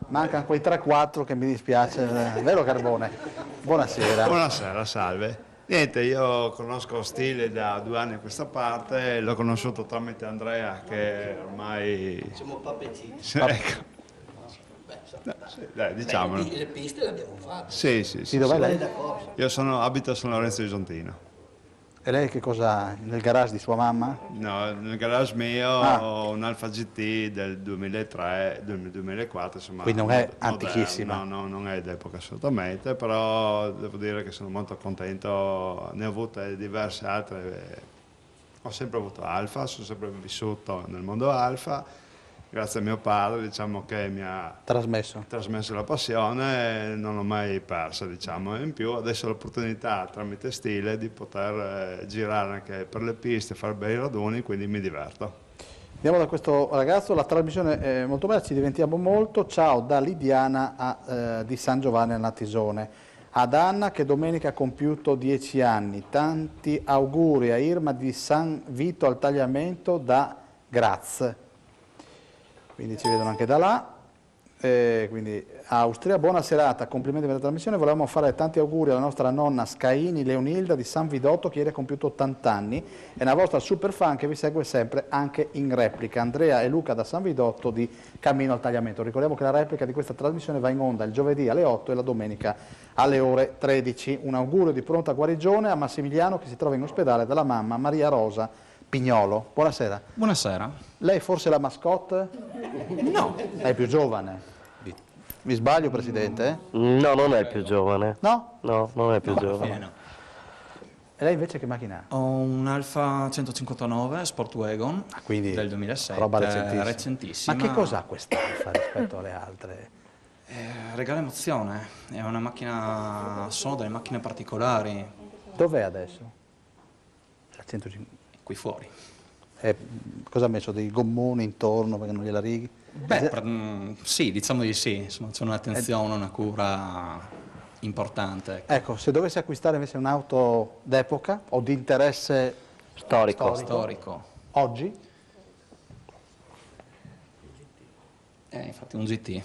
Mancano quei 3-4 che mi dispiace, vero Carbone? Buonasera. Buonasera, salve. Niente, io conosco Stile da 2 anni a questa parte, l'ho conosciuto tramite Andrea che ormai... Siamo pappetini. Ecco. Dai, diciamolo. Le piste le abbiamo fatte. Sì. Dov'è lei? Io abito a San Lorenzo di Giuntino. E lei che cosa? Nel garage di sua mamma? No, nel garage mio ho un Alfa GT del 2003, 2004, insomma. Quindi non è moderno. antichissima? No, non è d'epoca assolutamente, però devo dire che sono molto contento, ne ho avute diverse altre, ho sempre avuto Alfa, sono sempre vissuto nel mondo Alfa. Grazie a mio padre, diciamo, che mi ha trasmesso la passione e non l'ho mai persa, diciamo. E in più adesso ho l'opportunità tramite Stile di poter girare anche per le piste, fare bei raduni, quindi mi diverto. Andiamo da questo ragazzo, la trasmissione è molto bella, ci divertiamo molto. Ciao da Lidiana di San Giovanni al Natisone. Ad Anna che domenica ha compiuto 10 anni. Tanti auguri a Irma di San Vito al Tagliamento da Graz. Quindi ci vedono anche da là, quindi Austria. Buona serata, complimenti per la trasmissione. Volevamo fare tanti auguri alla nostra nonna Scaini Leonilda di San Vidotto che ieri ha compiuto 80 anni. È una vostra super fan che vi segue sempre anche in replica. Andrea e Luca da San Vidotto di Cammino al Tagliamento. Ricordiamo che la replica di questa trasmissione va in onda il giovedì alle 8 e la domenica alle ore 13. Un augurio di pronta guarigione a Massimiliano che si trova in ospedale dalla mamma Maria Rosa Pignolo. Buonasera. Buonasera. Lei forse è la mascotte? No. È più giovane? Mi sbaglio, Presidente? No, non è il più giovane. No? No, non è il più giovane. No. E lei invece che macchina ha? Ho un Alfa 159 Sportwagon quindi del 2007, roba recentissima. recentissima. Ma che cosa ha quest'Alfa rispetto alle altre? Regala emozione, è una macchina, sono delle macchine particolari. Dov'è adesso? La 150. Qui fuori. Cosa ha messo? Dei gommoni intorno perché non gliela righi? Beh, sì, diciamo di sì, insomma, c'è un'attenzione, una cura importante. Ecco, se dovessi acquistare invece un'auto d'epoca o di interesse storico. Oggi? Infatti un GT,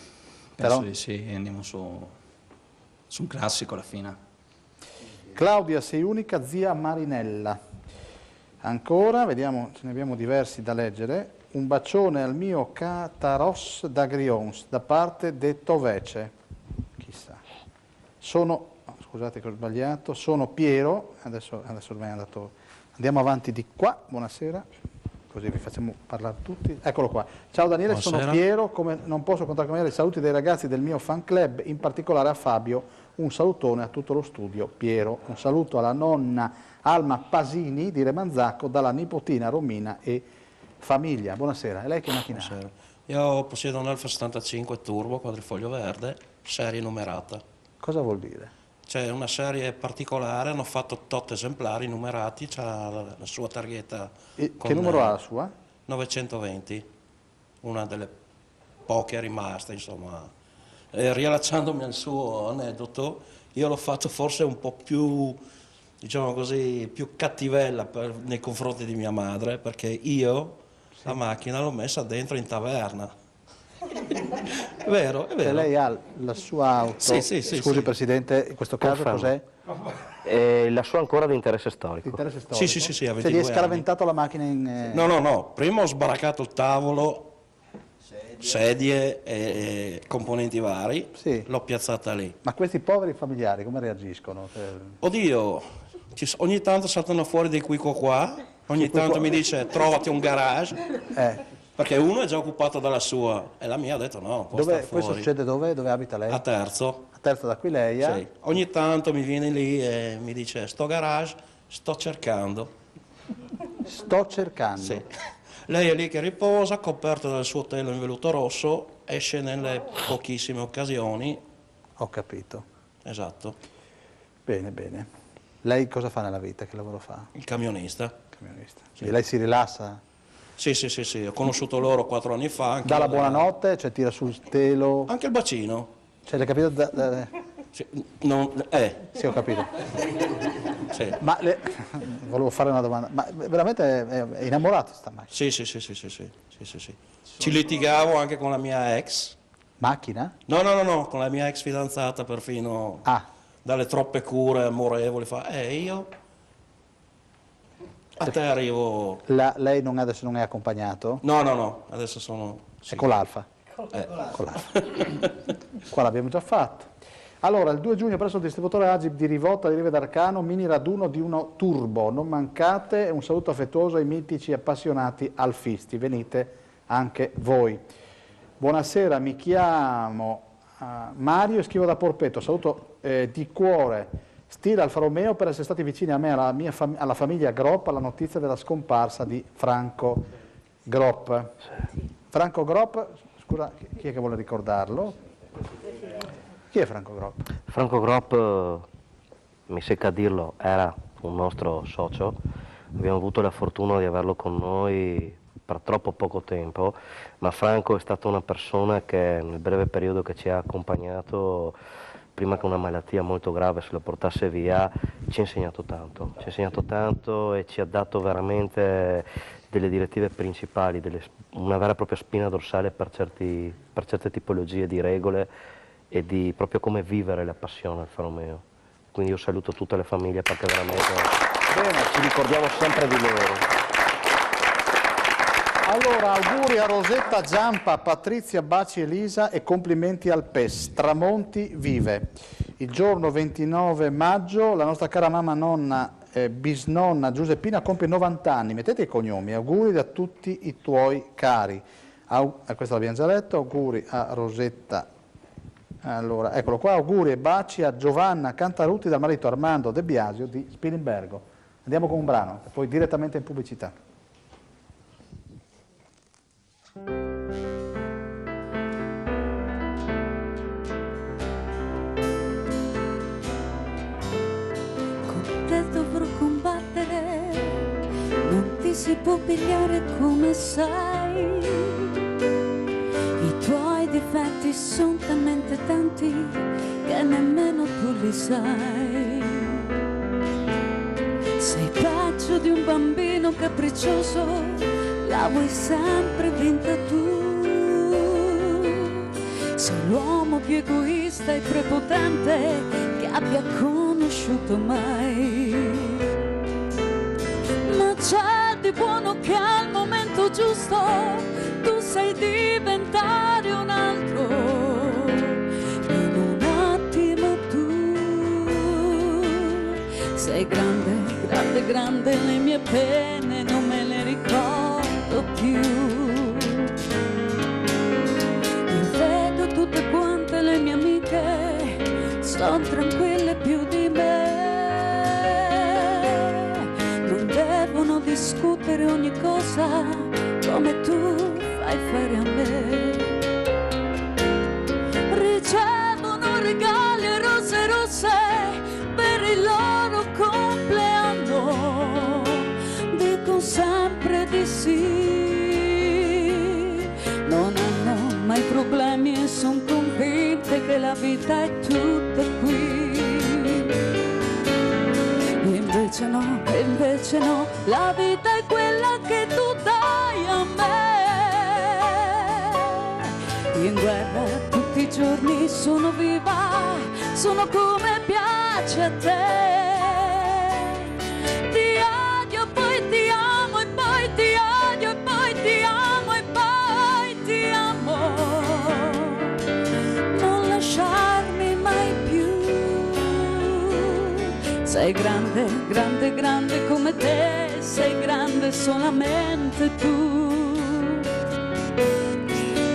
Però- penso di sì, andiamo su un classico alla fine. Claudia, sei unica zia Marinella. Ancora, vediamo, ce ne abbiamo diversi da leggere. Un bacione al mio Cataros d'Agrions da parte de Tovece. Chissà. Scusate che ho sbagliato, sono Piero, adesso ormai è andato, andiamo avanti di qua, buonasera, così vi facciamo parlare tutti. Eccolo qua. Ciao Daniele, Buonasera. sono Piero, come non posso contraccambiare i saluti dei ragazzi del mio fan club, in particolare a Fabio, un salutone a tutto lo studio. Piero, un saluto alla nonna Alma Pasini di Remanzacco, dalla nipotina Romina e famiglia. Buonasera, e lei che macchina ha? Buonasera. Io possiedo un Alfa 75 Turbo quadrifoglio verde, serie numerata. Cosa vuol dire? C'è una serie particolare, hanno fatto 8 esemplari numerati, c'ha la sua targhetta. Che numero ha la sua? 920, una delle poche rimaste, insomma. Riallacciandomi al suo aneddoto, io l'ho fatto forse un po' più, diciamo così, più cattivella nei confronti di mia madre, perché io la macchina l'ho messa dentro in taverna. È vero, è vero. Se lei ha la sua auto, Sì, scusi Presidente, in questo caso Confermo. cos'è? La sua ancora di interesse storico. Interesse storico? Sì, Se a gli 22 è scaraventato la macchina in... No, prima ho sbaraccato il tavolo, sedie e componenti vari, l'ho piazzata lì. Ma questi poveri familiari come reagiscono? Oddio, ogni tanto saltano fuori dei qui qua, ogni tanto mi dice trovati un garage, perché uno è già occupato dalla sua e la mia ha detto no, può stare fuori. Questo succede dove? Dove abita lei? A Terzo. A Terzo da qui lei? Sì. Ogni tanto mi viene lì e mi dice sto garage sto cercando. Sto cercando? Sì. Lei è lì che riposa, coperta dal suo telo in velluto rosso, esce nelle pochissime occasioni. Ho capito. Esatto. Bene, bene. Lei cosa fa nella vita? Che lavoro fa? Il camionista. Camionista. Quindi lei si rilassa? Sì, ho conosciuto loro 4 anni fa. Dà la buonanotte, cioè tira sul telo? Anche il bacino. Cioè, l'hai capito? Sì, Sì, ho capito. Sì. Ma volevo fare una domanda, ma veramente è innamorato sta macchina? Sì. Ci litigavo anche con la mia ex. Macchina? No, con la mia ex fidanzata perfino. Dalle troppe cure amorevoli. Io a te arrivo. Lei adesso non è accompagnato? No, adesso sono... È con l'Alfa? Con l'Alfa. Qua l'abbiamo già fatto. Allora, il 2 giugno presso il distributore Agip di Rivotta di Rive d'Arcano, mini raduno di uno turbo. Non mancate, un saluto affettuoso ai mitici appassionati alfisti. Venite anche voi. Buonasera, mi chiamo Mario e scrivo da Porpetto. Saluto di cuore. Stile Alfa Romeo per essere stati vicini a me e alla famiglia Gropp alla notizia della scomparsa di Franco Gropp. Franco Gropp, scusa, chi è che vuole ricordarlo? Chi è Franco Gropp? Franco Gropp, mi secca a dirlo, era un nostro socio. Abbiamo avuto la fortuna di averlo con noi per troppo poco tempo, ma Franco è stata una persona che nel breve periodo che ci ha accompagnato, prima che una malattia molto grave se lo portasse via, ci ha insegnato tanto e ci ha dato veramente delle direttive principali, una vera e propria spina dorsale per certe tipologie di regole e di proprio come vivere la passione Alfa Romeo. Quindi io saluto tutte le famiglie perché veramente ci ricordiamo sempre di loro. Allora, auguri a Rosetta Giampa, Patrizia Baci Elisa e complimenti al PES. Tramonti vive. Il giorno 29 maggio la nostra cara mamma nonna bisnonna Giuseppina compie 90 anni. Mettete i cognomi. Auguri da tutti i tuoi cari. Questo l'abbiamo già letto. Auguri a Rosetta. Allora, eccolo qua. Auguri e baci a Giovanna Cantarutti dal marito Armando De Biasio di Spilimbergo. Andiamo con un brano, poi direttamente in pubblicità. Con te dovrò combattere, non ti si può pigliare come sai. I tuoi difetti sono talmente tanti che nemmeno tu li sai. Sei peggio di un bambino capriccioso, la vuoi sempre vinta tu. Sei l'uomo più egoista e prepotente che abbia conosciuto mai. Ma c'è di buono che al momento giusto tu sai diventare un altro. In un attimo tu sei grande, grande, grande, le mie pene non me le ricordo più. Io vedo tutte quante le mie amiche, sono tranquille più di me. Non devono discutere ogni cosa come tu fai fare a me. Ricevono regali e rose rosse per il loro compleanno, dico sempre di sì. Non hanno mai problemi e son convinte che la vita è tutta qui. Invece no, la vita è quella che tu dai a me. In guerra tutti i giorni sono viva, sono come piace a te. Ti odio, poi ti amo e poi ti odio e poi ti amo e poi ti amo. Non lasciarmi mai più. Sei grande, grande, grande come te, sei grande solamente tu.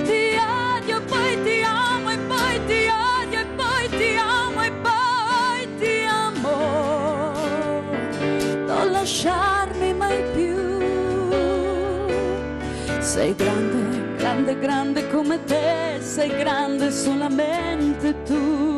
Ti odio, poi ti amo e poi ti odio e poi ti amo e poi ti amo. Non lasciarmi mai più. Sei grande, grande, grande come te, sei grande solamente tu.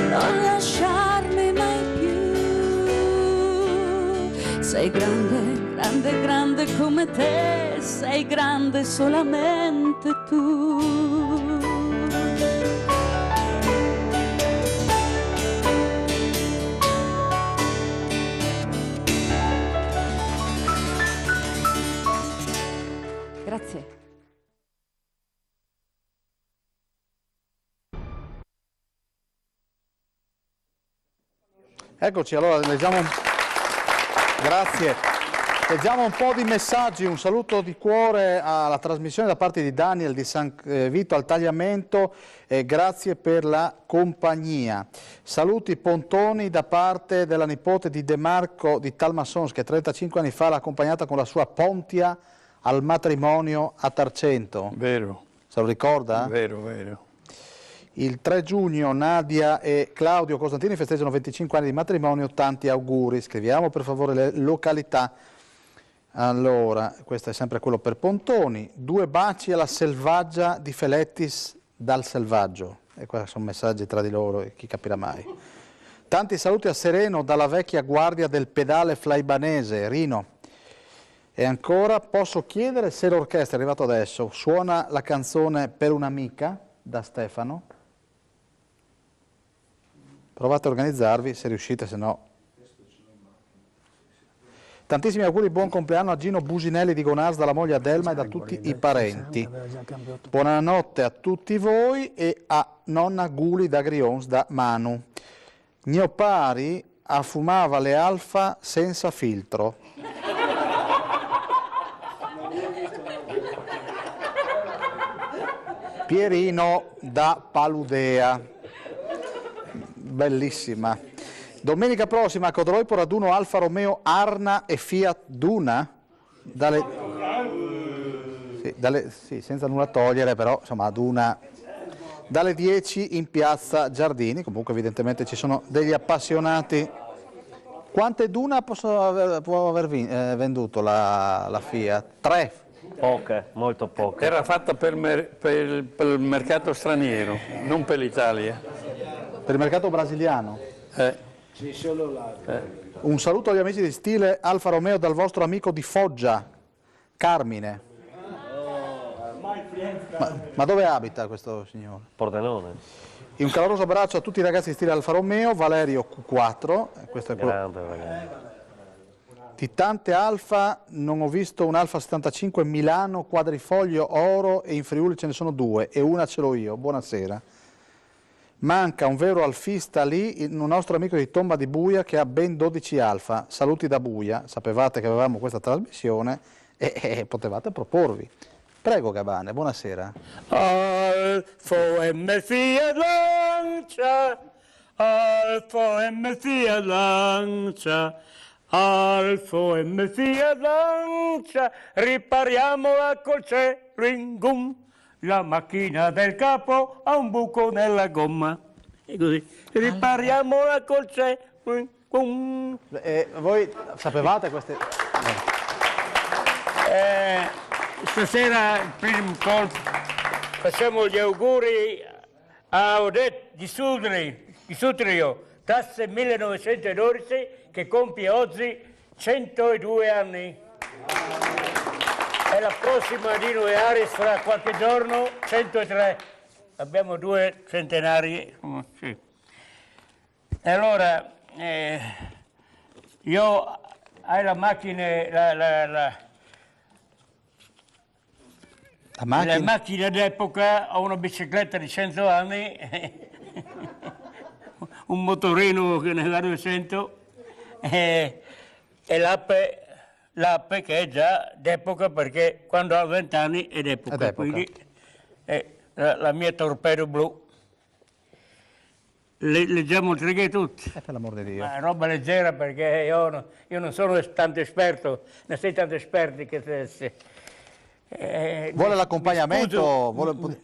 Non lasciarmi mai più. Sei grande, grande, grande come te, sei grande solamente tu. Grazie. Eccoci, allora leggiamo, grazie, leggiamo un po' di messaggi. Un saluto di cuore alla trasmissione da parte di Daniel di San Vito al Tagliamento, grazie per la compagnia. Saluti pontoni da parte della nipote di De Marco di Talmassons, che 35 anni fa l'ha accompagnata con la sua Pontia al matrimonio a Tarcento. Vero. Se lo ricorda? Vero, vero. Il 3 giugno Nadia e Claudio Costantini festeggiano 25 anni di matrimonio, tanti auguri. Scriviamo per favore le località. Allora, questo è sempre quello per Pontoni. 2 baci alla Selvaggia di Felettis dal Selvaggio. E questi sono messaggi tra di loro, e chi capirà mai. Tanti saluti a Sereno dalla vecchia guardia del pedale flaibanese, Rino. E ancora, posso chiedere se l'orchestra, è arrivato adesso, suona la canzone Per un'amica da Stefano? Provate a organizzarvi se riuscite, se no. Tantissimi auguri, buon compleanno a Gino Businelli di Gonaz, dalla moglie Adelma e da tutti i parenti. Buonanotte a tutti voi e a nonna Guli da Grions da Manu. Mio pari affumava le alfa senza filtro. Pierino da Paludea. Bellissima. Domenica prossima a Codroipo raduno Alfa Romeo Arna e Fiat Duna. Sì. sì, senza nulla togliere, però insomma dalle 10 in piazza Giardini. Comunque evidentemente ci sono degli appassionati. Quante Duna può aver venduto la Fiat? 3? Poche, molto poche. Era fatta per il mercato straniero, non per l'Italia. Per il mercato brasiliano? Sì, solo là. Un saluto agli amici di Stile Alfa Romeo dal vostro amico di Foggia, Carmine. Ma dove abita questo signore? Pordenone. E un caloroso abbraccio a tutti i ragazzi di Stile Alfa Romeo, Valerio Q4. Questo è Grande ragazzi. Di tante Alfa non ho visto un Alfa 75 Milano quadrifoglio oro e in Friuli ce ne sono 2 e una ce l'ho io. Buonasera. Manca un vero alfista lì, un nostro amico di Tomba di Buia che ha ben 12 Alfa. Saluti da Buia, sapevate che avevamo questa trasmissione e potevate proporvi. Prego Gabane, buonasera. Alfa M Fiat Lancia, Alfa M Fiat Lancia, Alfa M Fiat Lancia, ripariamola col cielo in gum. La macchina del capo ha un buco nella gomma. E così. Ripariamola col cielo in gum. Voi sapevate queste... Stasera il primo colpo facciamo gli auguri a Odette di Sutrio, classe 1912, che compie oggi 102 anni. E la prossima di Noe Aris fra qualche giorno 103. Abbiamo 2 centenari. Sì. E allora, io hai la macchina, la macchina d'epoca, ho una bicicletta di 100 anni, un motorino che ne va 200 e l'ape che è già d'epoca perché quando ho 20 anni è d'epoca. Quindi la mia torpedo blu. Leggiamo il trighetto tutti. Per l'amor di Dio. Ma è roba leggera perché io non sono tanto esperto, ne sei tanto esperti che... Vuole l'accompagnamento?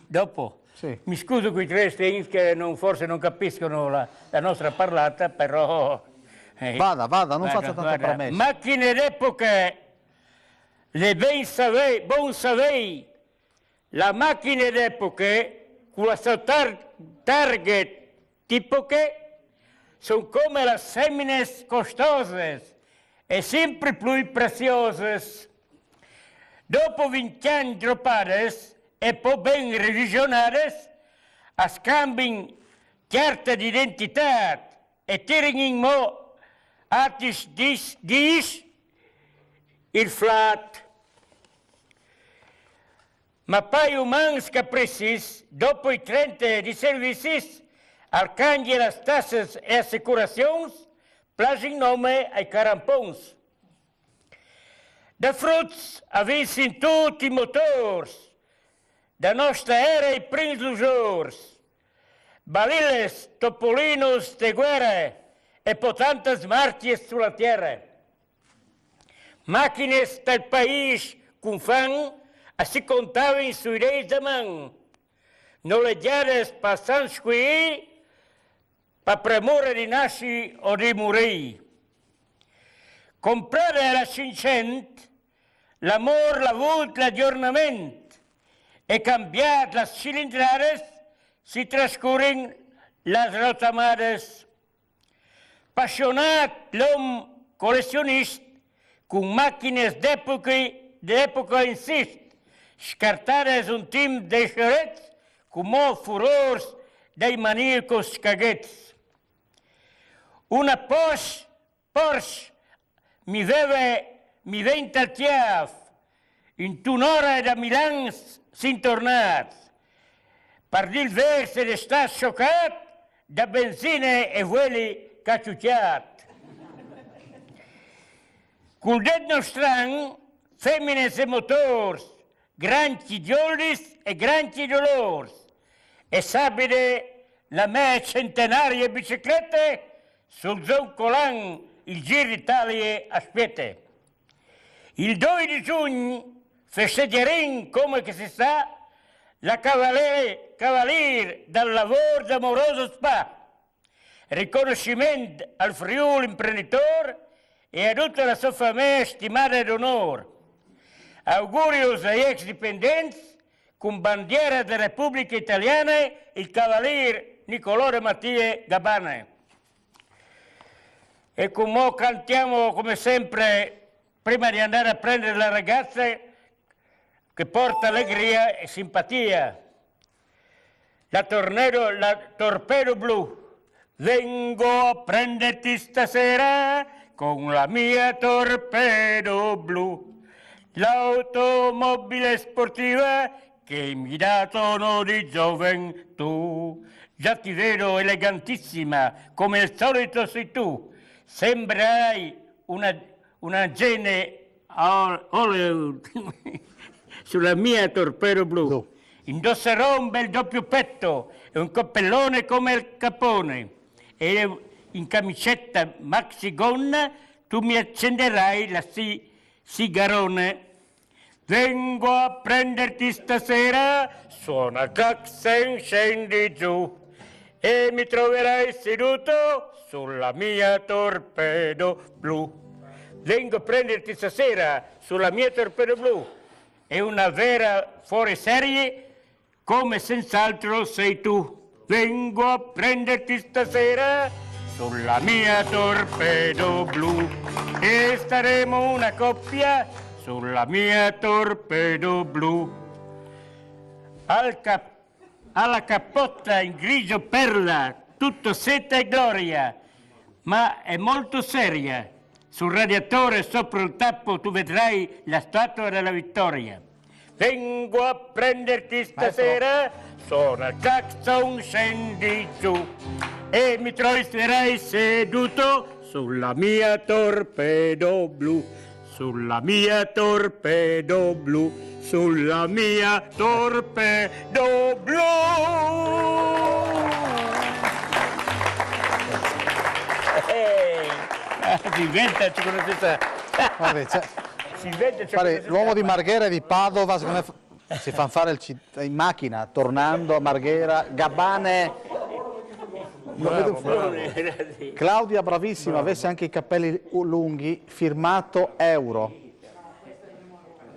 Dopo. Sì. Mi scuso con i 3 Stings che forse non capiscono la nostra parlata, però... Vada, non faccia tanta promessa. Macchine d'epoca, bon savei, la macchina d'epoca, con la sua target tipo che, sono come le semines costose e sempre più preziose. Dopo 20 anni droppades e poi ben revisionades, a scambio carta d'identità e tirano in mo' artis dis il flat. Ma poi umans capricis, dopo i 30 di servicis, al cambio le tasse e assicurazioni, plagin nome ai carampons. Da fruts avessin tutti i motori, da nostra era i primi lujors, baliles, topolinos de guerra e potantes marchies sulla terra. Macchines del paese con fan si contaven sui reis de man, noleggiades passant qui, per premura di nasci o di morire. Comprare alla 500, l'amor, la vult, l'aggiornamento e cambiare le cilindrades si trascurren le rotamades. Passionat l'uomo collezionista con macchine d'epoca insist, scartades un team de xerets come furors dei maníacos caguets. Una Porsche mi venta al chiaf, in un'ora da Milan sin tornat. Per dir vers ed sta scioccat, da benzina e vueli cacciucciat. Col det nostran, femmines e motors, granchi giollis e granchi dolors, e sabide la mia centenaria bicicletta sul zoncolan il Giro d'Italia aspetta. Il 2 di giugno festeggeremo, come che si sa, la cavalier dal lavoro d'amoroso spa. Riconoscimento al Friuli imprenditore e a tutta la sua famiglia stimata d'onore. Auguri ai ex dipendenti con bandiera della Repubblica Italiana, il cavalier Nicolò Mattia Gabane. E come cantiamo come sempre prima di andare a prendere la ragazza che porta allegria e simpatia. La torpedo blu. Vengo a prenderti stasera con la mia torpedo blu, l'automobile sportiva che mi dà tono di gioventù. Già ti vedo elegantissima, come al solito sei tu. Sembrerai una gene oleo sulla mia torpedo blu. Indosserò un bel doppio petto e un cappellone come il Capone. E in camicetta maxi gonna tu mi accenderai la sigarone. Vengo a prenderti stasera, suona il clacson, scendi giù e mi troverai seduto sulla mia torpedo blu. Vengo a prenderti stasera sulla mia torpedo blu. È una vera fuoriserie come senz'altro sei tu. Vengo a prenderti stasera sulla mia torpedo blu e staremo una coppia sulla mia torpedo blu. Alla cappotta in grigio perla, tutto seta e gloria, ma è molto seria. Sul radiatore sopra il tappo tu vedrai la statua della vittoria. Vengo a prenderti stasera, suona il clacson, scendi giù e mi troverai seduto sulla mia torpedo blu, sulla mia torpedo blu, sulla mia torpedo blu. Si inventa con questa... L'uomo di Marghera e di Padova, secondo me, si fanno fare in macchina, tornando a Marghera, Gabane. Claudia, bravissima, avesse anche i capelli lunghi, firmato Euro.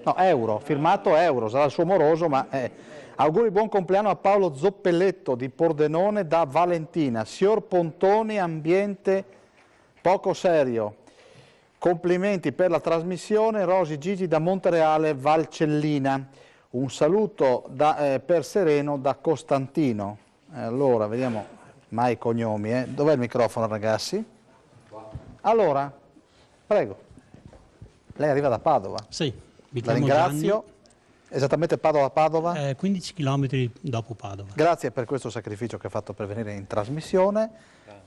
No, Euro, firmato Euro, sarà il suo moroso, ma... Auguri buon compleanno a Paolo Zoppelletto di Pordenone da Valentina. Signor Pontoni, ambiente poco serio. Complimenti per la trasmissione, Rosi Gigi da Montereale Valcellina. Un saluto per Sereno da Costantino. Allora, vediamo mai cognomi. Dov'è il microfono, ragazzi? Allora, prego. Lei arriva da Padova? Sì, mi la chiamo ringrazio. Gianni. Esattamente Padova-Padova? 15 km dopo Padova. Grazie per questo sacrificio che ha fatto per venire in trasmissione,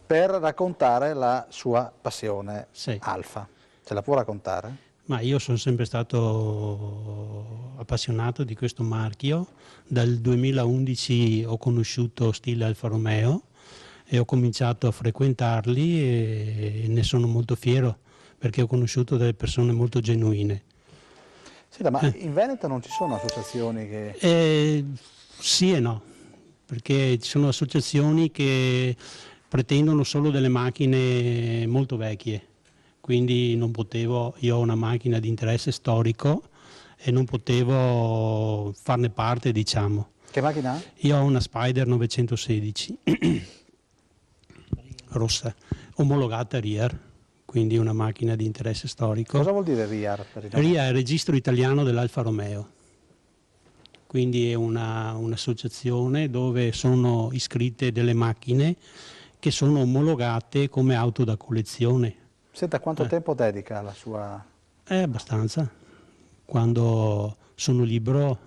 per raccontare la sua passione Alfa. Ce la può raccontare? Ma io sono sempre stato appassionato di questo marchio. Dal 2011 ho conosciuto stile Alfa Romeo e ho cominciato a frequentarli e ne sono molto fiero perché ho conosciuto delle persone molto genuine. Sì, ma in Veneto non ci sono associazioni che... Sì e no, perché ci sono associazioni che pretendono solo delle macchine molto vecchie. Quindi non potevo, io ho una macchina di interesse storico e non potevo farne parte, diciamo. Che macchina ha? Io ho una Spider 916, rossa, omologata RIAR, quindi una macchina di interesse storico. Cosa vuol dire RIAR? RIAR è il registro italiano dell'Alfa Romeo, quindi è un'associazione dove sono iscritte delle macchine che sono omologate come auto da collezione. Senta, quanto tempo dedica alla sua... Abbastanza. Quando sono libero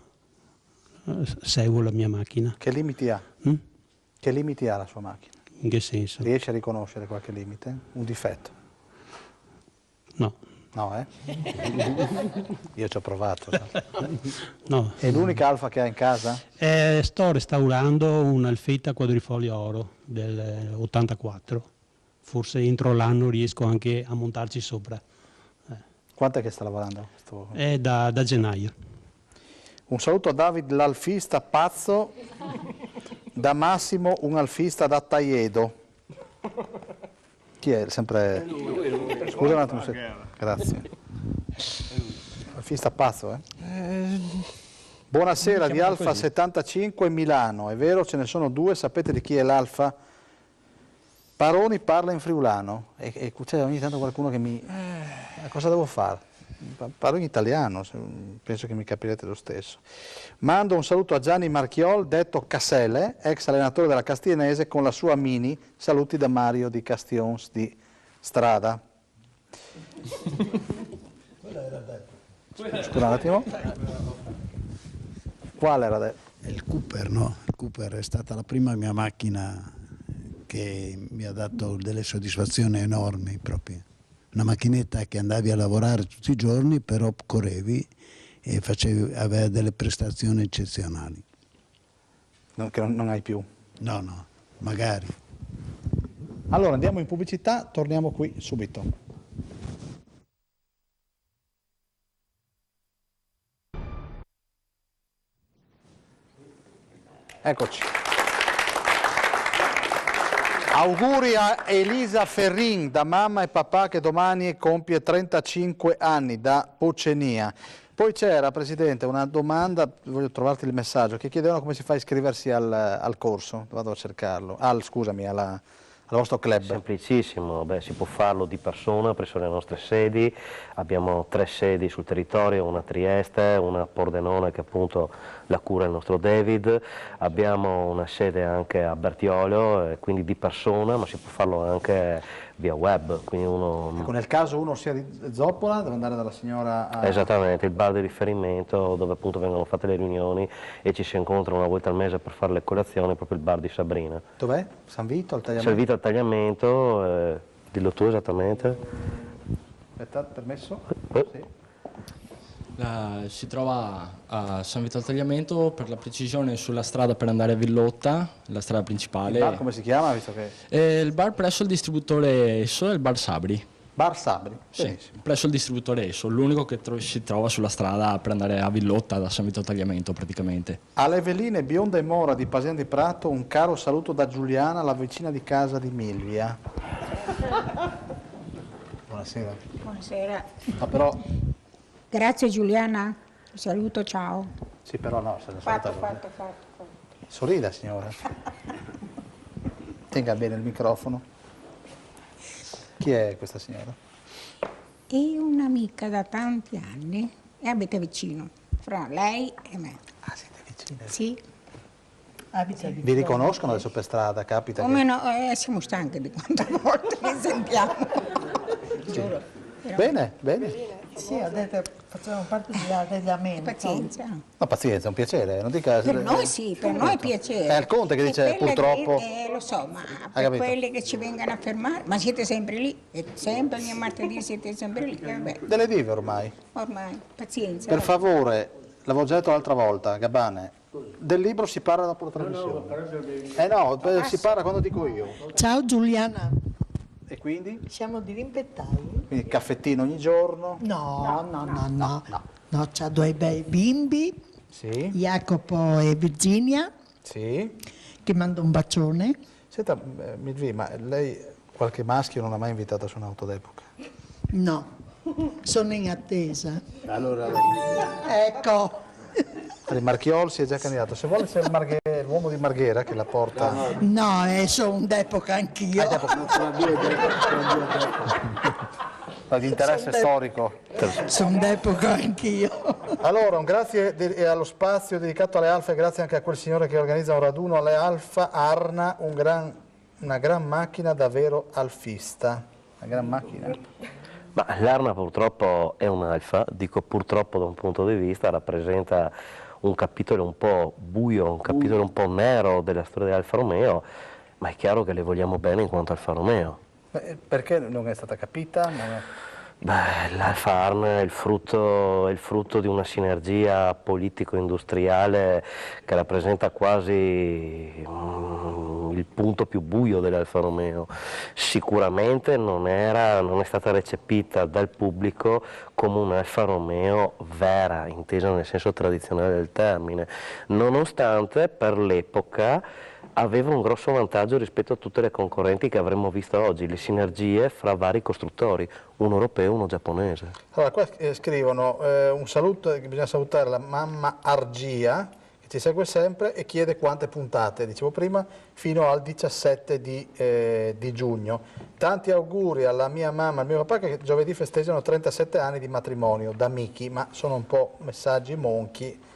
seguo la mia macchina. Che limiti ha? Che limiti ha la sua macchina? In che senso? Riesce a riconoscere qualche limite? Un difetto? No. No, Io ci ho provato. No. È l'unica Alfa che ha in casa? Sto restaurando un Alfetta quadrifoglio oro del 84. Forse entro l'anno riesco anche a montarci sopra. Quanto è che sta lavorando? È da gennaio. Un saluto a David l'alfista pazzo, da Massimo un alfista da Taiedo. Chi è? Sempre... Scusa un attimo. Grazie. Alfista pazzo, Buonasera, di Alfa 75 Milano. È vero, ce ne sono due, sapete di chi è l'Alfa? Paroni parla in friulano e c'è ogni tanto qualcuno che mi... cosa devo fare? Parlo in italiano, penso che mi capirete lo stesso. Mando un saluto a Gianni Marchiol, detto Cassele, ex allenatore della Castiglianese, con la sua Mini. Saluti da Mario di Castions di Strada. Scusa un attimo. Quale era detto? Il Cooper, no? Il Cooper è stata la prima mia macchina che mi ha dato delle soddisfazioni enormi proprio. Una macchinetta che andavi a lavorare tutti i giorni, però correvi e aveva delle prestazioni eccezionali. Che non hai più? No, magari. Allora andiamo in pubblicità, torniamo qui subito. Eccoci. Auguri a Elisa Ferrin, da mamma e papà che domani compie 35 anni, da Pocenia. Poi c'era, Presidente, una domanda, voglio trovarti il messaggio, che chiedevano come si fa a iscriversi al corso, vado a cercarlo, scusami, al vostro club. Semplicissimo, si può farlo di persona presso le nostre sedi, abbiamo 3 sedi sul territorio, una a Trieste, una a Pordenone che appunto la cura il nostro David, abbiamo una sede anche a Bertiolo, quindi di persona, ma si può farlo anche via web. Quindi uno... Ecco, nel caso uno sia di Zoppola, deve andare dalla signora a... Esattamente, il bar di riferimento dove appunto vengono fatte le riunioni e ci si incontra una volta al mese per fare le colazioni, proprio il bar di Sabrina. Dov'è? San Vito, al tagliamento? San Vito al tagliamento, dillo tu esattamente. Aspetta, permesso? Sì. Si trova a San Vito al Tagliamento, per la precisione sulla strada per andare a Villotta, la strada principale. Il bar come si chiama? Visto che... il bar presso il distributore Esso è il bar Sabri. Bar Sabri? Sì, presso il distributore Esso, l'unico che si trova sulla strada per andare a Villotta da San Vito al Tagliamento praticamente. Alle Veline Bionda e Mora di Pasian di Prato un caro saluto da Giuliana, la vicina di casa di Milvia. Buonasera. Buonasera. Ma però... Grazie Giuliana, un saluto, ciao. Sì, però no, se ne Fatto. Sorrida, signora. Tenga bene il microfono. Chi è questa signora? È un'amica da tanti anni e abita vicino, fra lei e me. Ah, siete vicine? Sì. Vi riconoscono adesso per strada, capita? Come no, siamo stanchi di quante volte li sentiamo. Giuro. Bene, bene. Sì, ho detto facciamo parte degli amici. Pazienza. No, pazienza, è un piacere. Non dica... Per noi sì, per noi è piacere. È il Conte che dice purtroppo... lo so, ma per quelli che ci vengono a fermare, ma siete sempre lì, e sempre ogni martedì siete sempre lì. Vabbè. Delle vive ormai. Ormai, pazienza. Per favore, l'avevo già detto l'altra volta, Gabbane, del libro si parla dopo la trasmissione. No, si parla quando dico io. Ciao Giuliana. E quindi? Siamo di Rimpettai. Quindi caffettino ogni giorno? No, c'ha 2 bei bimbi, sì. Jacopo e Virginia, sì. Che mando un bacione. Senta, Milvi, ma lei qualche maschio non ha mai invitato su un'auto d'epoca? No, sono in attesa. Allora... Ecco. Il Marchiol si è già candidato, se vuole c'è l'uomo di Marghera che la porta... No, sono d'epoca anch'io. Di interesse storico. Sono d'epoca anch'io. Allora, un grazie allo spazio dedicato alle Alfa e grazie anche a quel signore che organizza un raduno alle Alfa, Arna, una gran macchina davvero alfista. Una gran macchina. Ma l'Arna purtroppo è un'Alfa, dico purtroppo da un punto di vista, rappresenta un capitolo un po' buio, un capitolo un po' nero della storia di Alfa Romeo, ma è chiaro che le vogliamo bene in quanto Alfa Romeo. Perché non è stata capita? L'Alfa Arna è il frutto di una sinergia politico-industriale che rappresenta quasi il punto più buio dell'Alfa Romeo. Sicuramente non è stata recepita dal pubblico come un'Alfa Romeo vera, intesa nel senso tradizionale del termine, nonostante per l'epoca aveva un grosso vantaggio rispetto a tutte le concorrenti che avremmo visto oggi, le sinergie fra vari costruttori, uno europeo e uno giapponese. Allora, qua scrivono un saluto, bisogna salutare la mamma Argia, che ci segue sempre e chiede quante puntate, dicevo prima, fino al 17 di giugno. Tanti auguri alla mia mamma e al mio papà che giovedì festeggiano 37 anni di matrimonio da Miki, ma sono un po' messaggi monchi.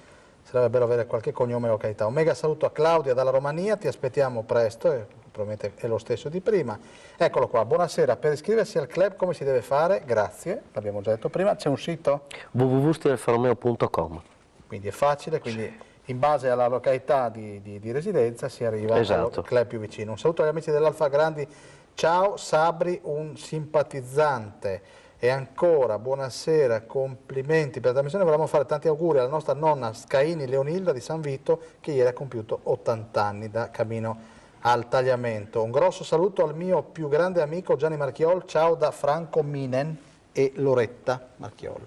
Sarebbe bello avere qualche cognome e località. Un mega saluto a Claudia dalla Romania, ti aspettiamo presto, probabilmente è lo stesso di prima. Eccolo qua, buonasera, per iscriversi al club come si deve fare? Grazie, l'abbiamo già detto prima, c'è un sito? www.stilalfaromeo.com. Quindi è facile, quindi in base alla località di residenza si arriva al club più vicino. Un saluto agli amici dell'Alfa Grandi, ciao Sabri, un simpatizzante. E ancora, buonasera, complimenti per la trasmissione, volevamo fare tanti auguri alla nostra nonna Scaini Leonilda di San Vito che ieri ha compiuto 80 anni da Camino al Tagliamento. Un grosso saluto al mio più grande amico Gianni Marchiol, ciao da Franco Minen e Loretta Marchiol.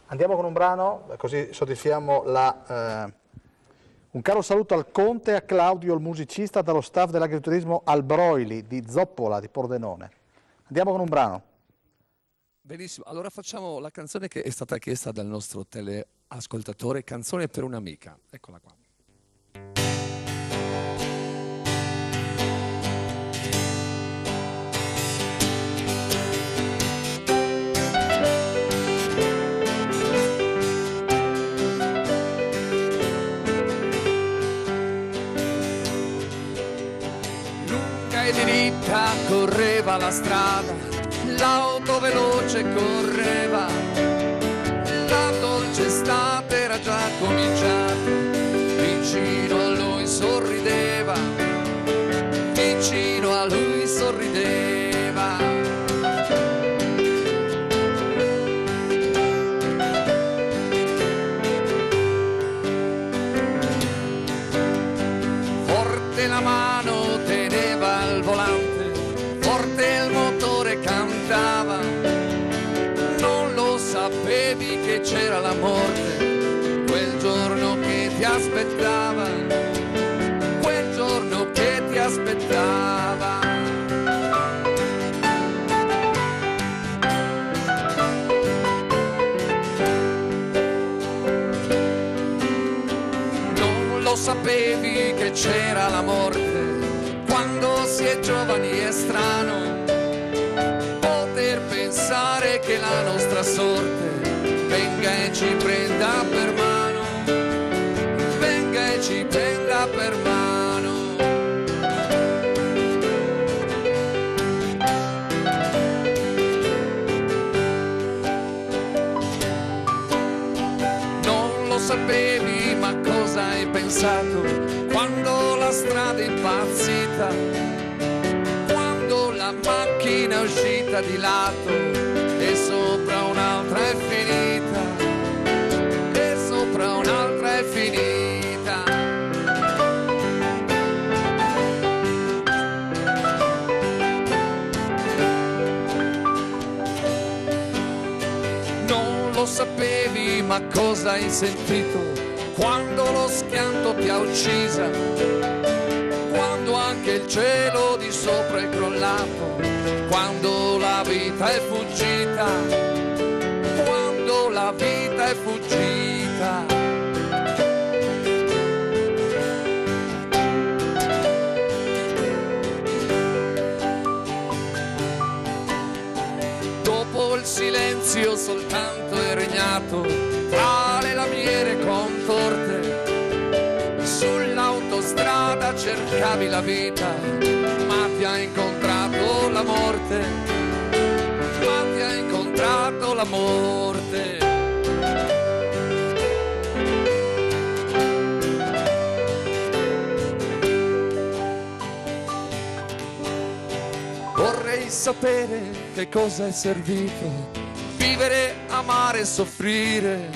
Andiamo con un brano, così soddisfiamo un caro saluto al Conte e a Claudio, il musicista, dallo staff dell'agriturismo Albroili di Zoppola, di Pordenone. Andiamo con un brano. Benissimo, allora facciamo la canzone che è stata chiesta dal nostro teleascoltatore, Canzone per un'amica. Eccola qua. Lunga e diritta correva la strada, l'auto veloce correva, la dolce estate era già cominciata, vicino a lui sorrideva, vicino a lui sorrideva. Forte la mano teneva al volante, forte il motore cantava, non lo sapevi che c'era la morte, quel giorno che ti aspettava, quel giorno che ti aspettava. Non lo sapevi che c'era la morte, quando si è giovani è strano poter pensare che la nostra sorte venga e ci prenda per mano, venga e ci prenda per mano. Non lo sapevi, ma cosa hai pensato quando la strada è impazzita, quando la macchina è uscita di lato e sopra un'altra è finita, e sopra un'altra è finita. Non lo sapevi, ma cosa hai sentito quando lo schianto ti ha uccisa, quando anche il cielo di sopra è crollato, quando la vita è fuggita, quando la vita è fuggita. Dopo il silenzio soltanto è regnato tra le lamiere contorte, sull'autostrada cercavi la vita, ma ti ha incontrato la morte, ma ti ha incontrato la morte. Vorrei sapere che cosa è servito, vivere, amare, soffrire,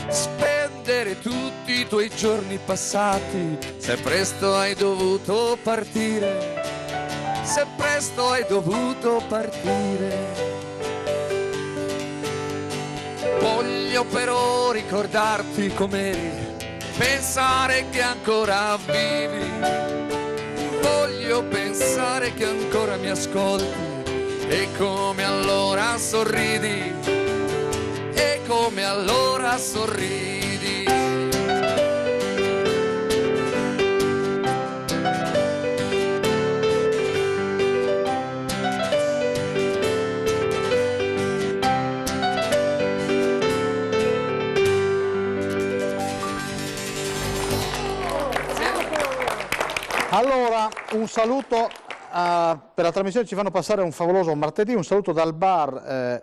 spendere rivivere tutti i tuoi giorni passati, se presto hai dovuto partire, se presto hai dovuto partire. Voglio però ricordarti com'eri, pensare che ancora vivi, voglio pensare che ancora mi ascolti e come allora sorridi, e come allora sorridi. Allora, un saluto per la trasmissione, ci fanno passare un favoloso martedì, un saluto dal bar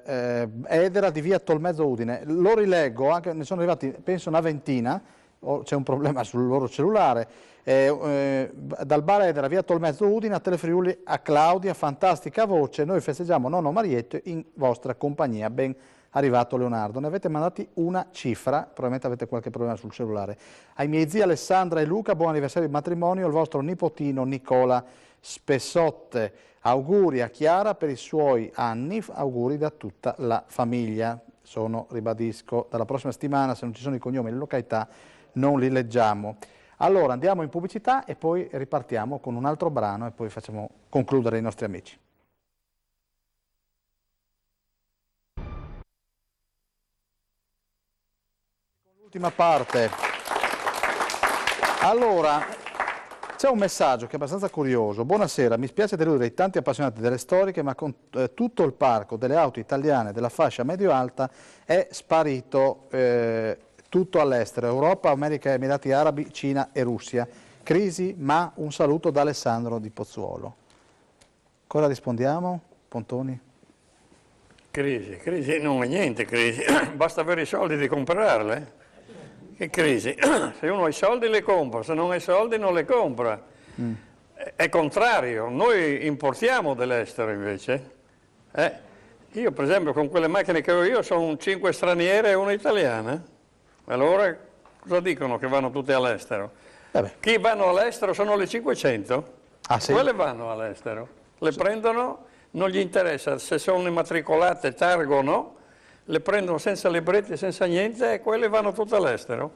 Edera di via Tolmezzo Udine. Lo rileggo, anche ne sono arrivati penso una ventina, c'è un problema sul loro cellulare. Dal bar Edera via Tolmezzo Udine a Telefriuli a Claudia, fantastica voce, noi festeggiamo nonno Marietto in vostra compagnia. Ben arrivato Leonardo, ne avete mandati una cifra, probabilmente avete qualche problema sul cellulare. Ai miei zii Alessandra e Luca, buon anniversario di matrimonio, il vostro nipotino Nicola Spessotte. Auguri a Chiara per i suoi anni, auguri da tutta la famiglia. Sono, ribadisco, dalla prossima settimana, se non ci sono i cognomi e le località, non li leggiamo. Allora andiamo in pubblicità e poi ripartiamo con un altro brano e poi facciamo concludere i nostri amici. Ultima parte. Allora, c'è un messaggio che è abbastanza curioso. Buonasera, mi spiace deludere i tanti appassionati delle storiche, ma con tutto il parco delle auto italiane della fascia medio-alta è sparito tutto all'estero, Europa, America, Emirati Arabi, Cina e Russia. Crisi, ma un saluto da Alessandro di Pozzuolo. Cosa rispondiamo, Pontoni? Crisi non è niente, crisi. Basta avere i soldi di comprarle. Che crisi? Se uno ha i soldi le compra, se non ha i soldi non le compra. È contrario, noi importiamo dall'estero invece. Io per esempio con quelle macchine che ho io sono 5 straniere e una italiana. Allora cosa dicono che vanno tutte all'estero? Chi vanno all'estero sono le 500. Ah, sì? Quelle vanno all'estero. Le prendono, non gli interessa se sono immatricolate, targo o no. Le prendono senza libretti, senza niente e quelle vanno tutte all'estero.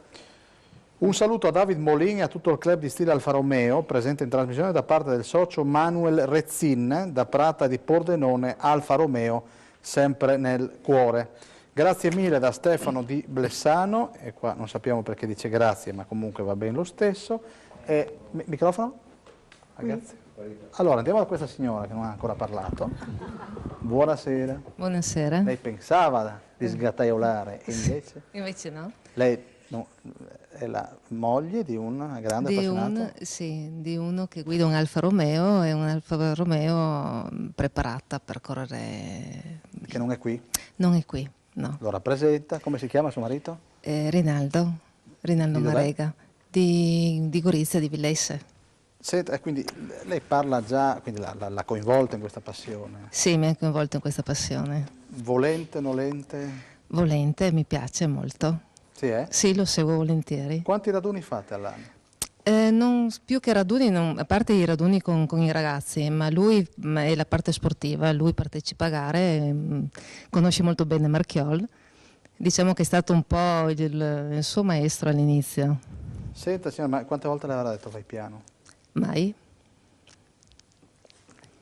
Un saluto a David Molin e a tutto il club di stile Alfa Romeo, presente in trasmissione da parte del socio Manuel Rezzin, da Prata di Pordenone, Alfa Romeo, sempre nel cuore. Grazie mille da Stefano di Blessano, e qua non sappiamo perché dice grazie, ma comunque va bene lo stesso. Microfono? Ragazzi? Allora, andiamo da questa signora che non ha ancora parlato. Buonasera. Buonasera. Lei pensava di sgataiolare, e invece? Invece no. Lei è la moglie di un grande appassionato? Sì, di uno che guida un Alfa Romeo, e un Alfa Romeo preparata per correre. Che non è qui? Non è qui, no. Lo rappresenta, come si chiama suo marito? Rinaldo Marega, di Gorizia, di Villesse. Senta, quindi lei parla già, quindi l'ha coinvolta in questa passione? Sì, mi ha coinvolto in questa passione. Volente, nolente? Volente, mi piace molto. Sì, Sì, lo seguo volentieri. Quanti raduni fate all'anno? Non, più che raduni, a parte i raduni con i ragazzi, ma lui è la parte sportiva, lui partecipa a gare, conosce molto bene Marchiol, diciamo che è stato un po' il suo maestro all'inizio. Senta signora, ma quante volte le avrà detto fai piano? Mai.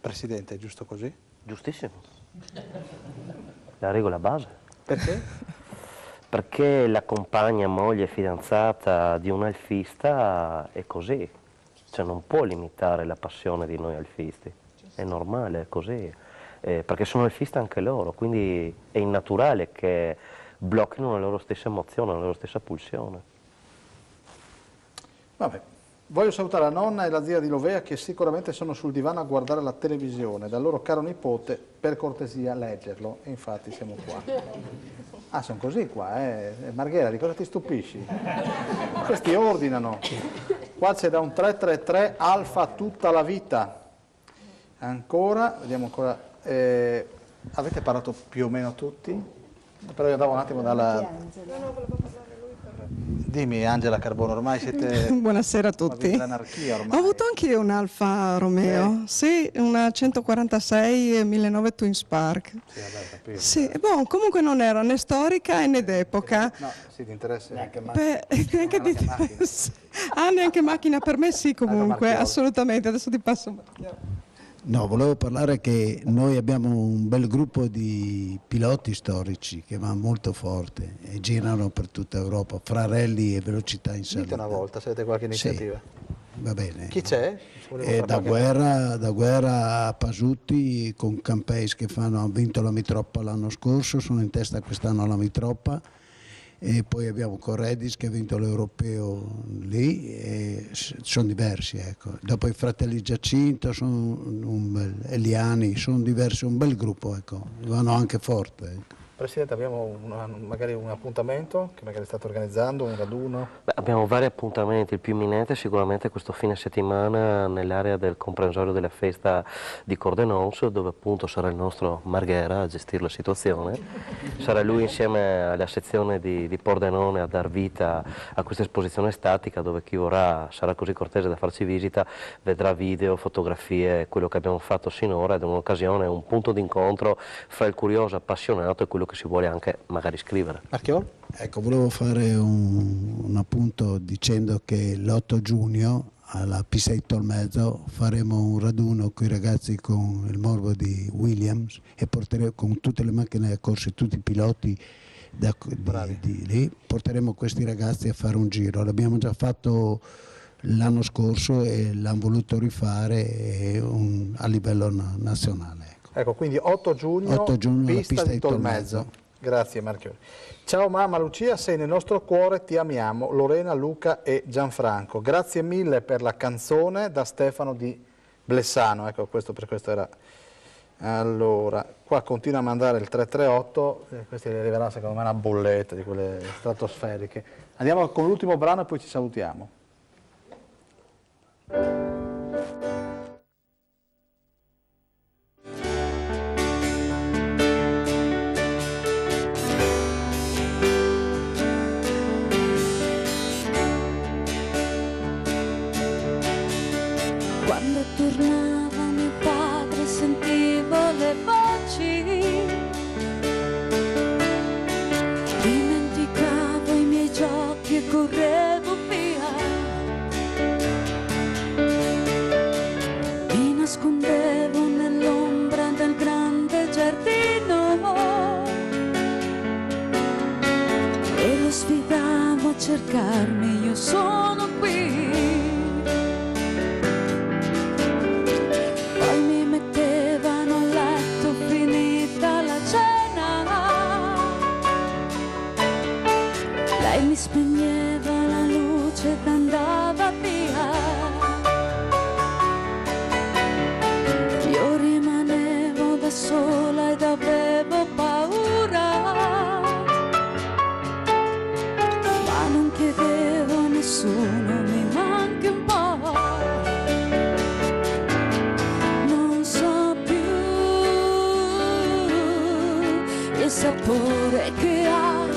Presidente, è giusto così? Giustissimo. La regola base. Perché? Perché la compagna, moglie, fidanzata di un alfista è così. Cioè non può limitare la passione di noi alfisti. È normale, è così. Perché sono alfisti anche loro, quindi è innaturale che blocchino la loro stessa emozione, la loro stessa pulsione. Vabbè. Voglio salutare la nonna e la zia di Lovea che sicuramente sono sul divano a guardare la televisione. Dal loro caro nipote, per cortesia, leggerlo. E infatti siamo qua. Ah, sono così qua, Marghera, di cosa ti stupisci? Questi ordinano. Qua c'è da un 333 Alfa tutta la vita. Ancora, vediamo ancora. Avete parlato più o meno tutti? Però io andavo un attimo Dimmi Angela Carbone, ormai siete... Buonasera a tutti. L'anarchia ormai. Ho avuto anche io un Alfa Romeo, sì, una 146 1009 Twin Spark. Sì, vabbè, capito. Sì, boh, comunque non era né storica né d'epoca. No, sì, ti interessa neanche neanche macchina per me sì, comunque, assolutamente. Adesso ti passo un marchiolo. No, volevo parlare che noi abbiamo un bel gruppo di piloti storici che va molto forte e girano per tutta Europa, fra rally e velocità in salita. Dite una volta, se avete qualche iniziativa. Sì, va bene. Chi c'è? Da guerra a Pasutti con Campeis che hanno vinto la Mitroppa l'anno scorso, sono in testa quest'anno alla Mitroppa. E poi abbiamo Corredis che ha vinto l'europeo lì, e sono diversi, ecco. Dopo i fratelli Giacinto, Eliani, sono diversi, un bel gruppo, ecco. Vanno anche forte. Ecco. Presidente, abbiamo magari un appuntamento che magari state organizzando, un raduno? Beh, abbiamo vari appuntamenti, il più imminente è sicuramente questo fine settimana nell'area del comprensorio della festa di Cordenons, dove appunto sarà il nostro Marghera a gestire la situazione. Sarà lui insieme alla sezione di Pordenone a dar vita a questa esposizione statica, dove chi vorrà sarà così cortese da farci visita, vedrà video, fotografie, quello che abbiamo fatto sinora, ed è un'occasione, un punto d'incontro fra il curioso appassionato e quello che si vuole anche magari scrivere. Marchiol? Ecco, volevo fare un appunto dicendo che l'8 giugno alla P6 Tolmezzo faremo un raduno con i ragazzi con il morbo di Williams e porteremo con tutte le macchine da corsa e tutti i piloti di lì, porteremo questi ragazzi a fare un giro. L'abbiamo già fatto l'anno scorso e l'hanno voluto rifare a livello nazionale. Ecco, quindi 8 giugno pista di Tolmezzo. Grazie Marchioni. Ciao mamma Lucia, sei nel nostro cuore, ti amiamo. Lorena, Luca e Gianfranco. Grazie mille per la canzone da Stefano di Blessano. Ecco, per questo era... Allora, qua continua a mandare il 338, questi le arriverà secondo me una bolletta di quelle stratosferiche. Andiamo con l'ultimo brano e poi ci salutiamo. Quando tornava mio padre sentivo le voci, dimenticavo i miei giochi e correvo via, mi nascondevo nell'ombra del grande giardino e lo sfidavo a cercarmi, io sono qui. Mi spegneva la luce ed andava via, io rimanevo da sola ed avevo paura, ma non chiedevo a nessuno, mi manchi un po', non so più il sapore che ha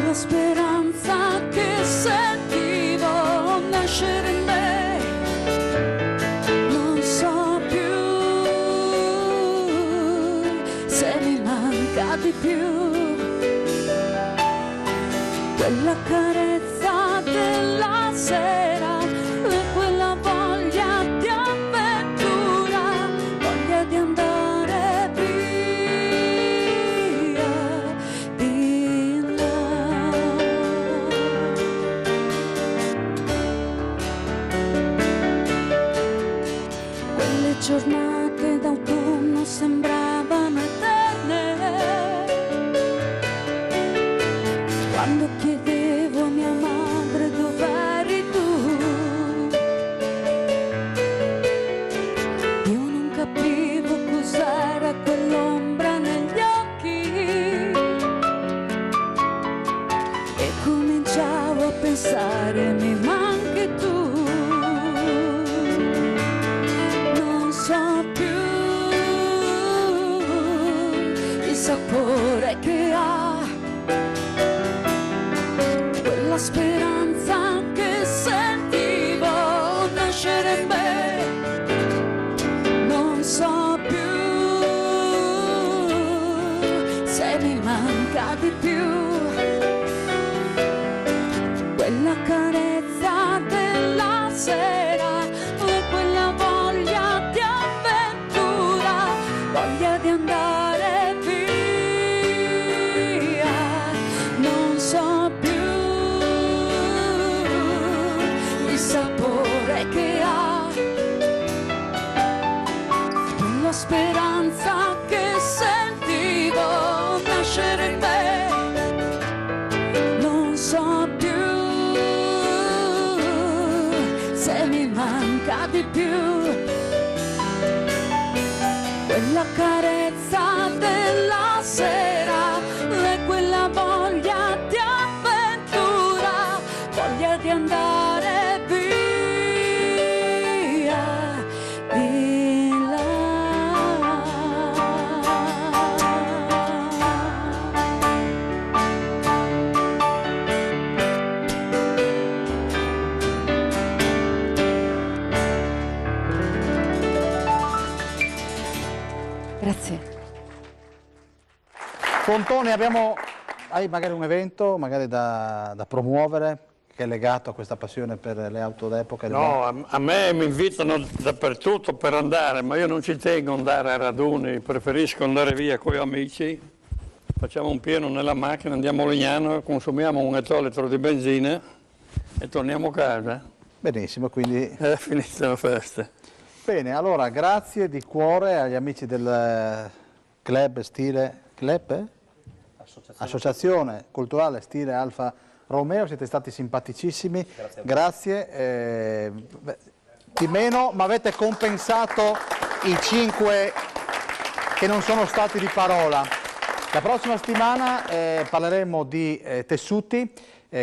la speranza che sentivo nascere in me, non so più se mi manca di più quella carezza della sera e quella voglia di avventura, voglia di andare via di giornate d'autunno sembravano eterne, quando chiedevo a mia madre dov'eri tu, io non capivo cos'era quell'ombra negli occhi e cominciavo a pensare mi manchi tu. So più il sapore che ha speranza che sentivo nascere in me non so più se mi manca di più quella carezza della sera e quella voglia di avventura, voglia di andare via, non so più il sapore che ha quella speranza che sentivo nascere in me, non so più se mi manca di più quella carezza della sera e quella voglia di avventura, voglia di andare via di là. Grazie. Fontone, hai magari un evento magari da promuovere che è legato a questa passione per le auto d'epoca? No, a me mi invitano dappertutto per andare, ma io non ci tengo ad andare a raduni, preferisco andare via con gli amici, facciamo un pieno nella macchina, andiamo a Legnano, consumiamo un ettolitro di benzina e torniamo a casa. Benissimo, quindi... È finita la festa. Bene, allora grazie di cuore agli amici del club stile... Club? Associazione Culturale Stile Alfa Romeo, siete stati simpaticissimi, grazie. Di meno, ma avete compensato i 5 che non sono stati di parola. La prossima settimana parleremo di tessuti,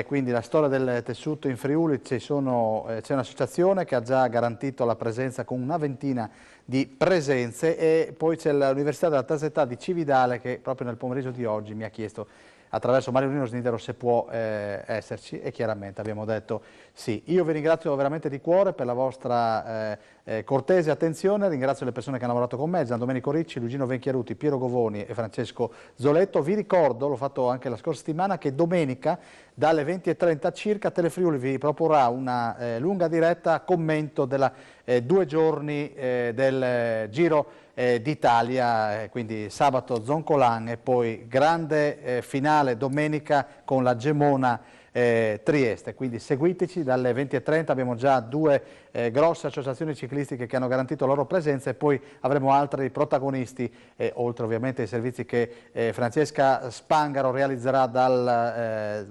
quindi la storia del tessuto in Friuli. C'è un'associazione che ha già garantito la presenza con una ventina di presenze e poi c'è l'Università della Terza Età di Cividale che proprio nel pomeriggio di oggi mi ha chiesto attraverso Mario Nino Snidero se può esserci e chiaramente abbiamo detto sì. Io vi ringrazio veramente di cuore per la vostra cortese attenzione, ringrazio le persone che hanno lavorato con me, Gian Domenico Ricci, Luigino Venchiaruti, Piero Govoni e Francesco Zoletto. Vi ricordo, l'ho fatto anche la scorsa settimana, che domenica dalle 20:30 circa Telefriuli vi proporrà una lunga diretta a commento della 2 giorni del Giro d'Italia, quindi sabato Zoncolan e poi grande finale domenica con la Gemona Trieste, quindi seguiteci dalle 20:30, abbiamo già 2 grosse associazioni ciclistiche che hanno garantito la loro presenza e poi avremo altri protagonisti, oltre ovviamente ai servizi che Francesca Spangaro realizzerà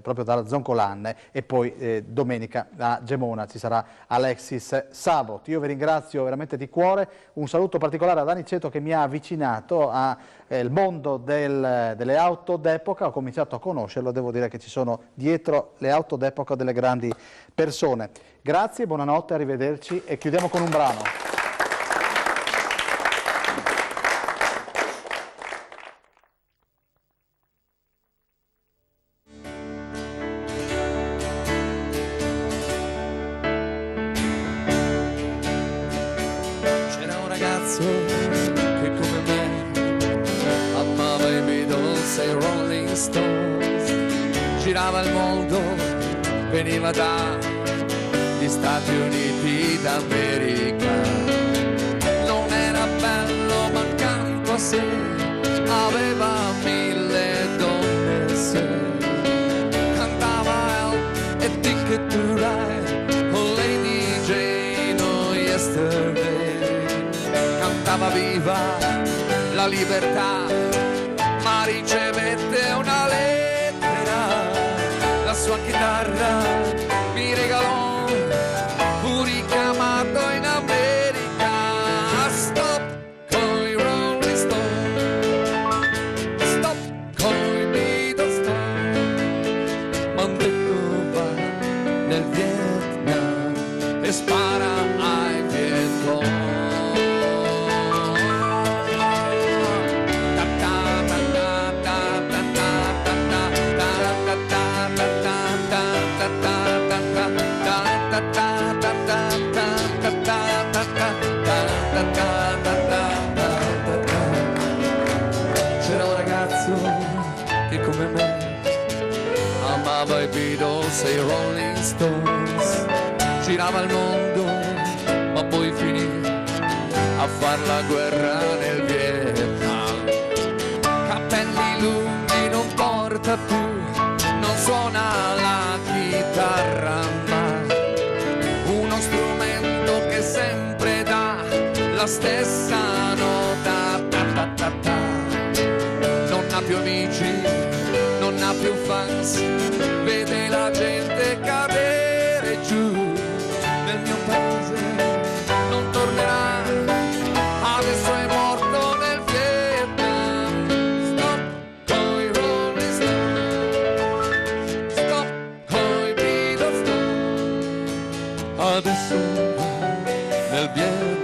proprio dal Zoncolan e poi domenica a Gemona ci sarà Alexis Sabot. Io vi ringrazio veramente di cuore, un saluto particolare ad Aniceto che mi ha avvicinato al mondo delle auto d'epoca, ho cominciato a conoscerlo, devo dire che ci sono dietro le auto d'epoca delle grandi persone. Grazie, buonanotte, arrivederci e chiudiamo con un brano. C'era un ragazzo che come me amava i Beatles e i Rolling Stones, girava il mondo, veniva dagli Stati Uniti d'America, non era bello ma accanto a sé aveva 1000 donne se cantava Help e Ticket to Ride con Lady Jane o Yesterday, cantava viva la libertà ma ricevette una lettera, la sua chitarra mi regalò un ricamato in America. Stop con i Rolling Stones, stop con i Beatles, m'han detto va nel Vietnam e spara ai Vietcong. Ta forse i Rolling Stones. Girava il mondo, ma poi finì a far la guerra nel Vietnam. Capelli lunghi, non porta più, non suona la chitarra, ma uno strumento che sempre dà la stessa nota. Ta ta ta ta. Non ha più amici, non ha più fans, vede la gente cadere giù. Nel mio paese non tornerà, adesso è morto nel Vietnam. Stop coi Rolling Stones, stop coi Beatles, stop. Adesso nel Vietnam.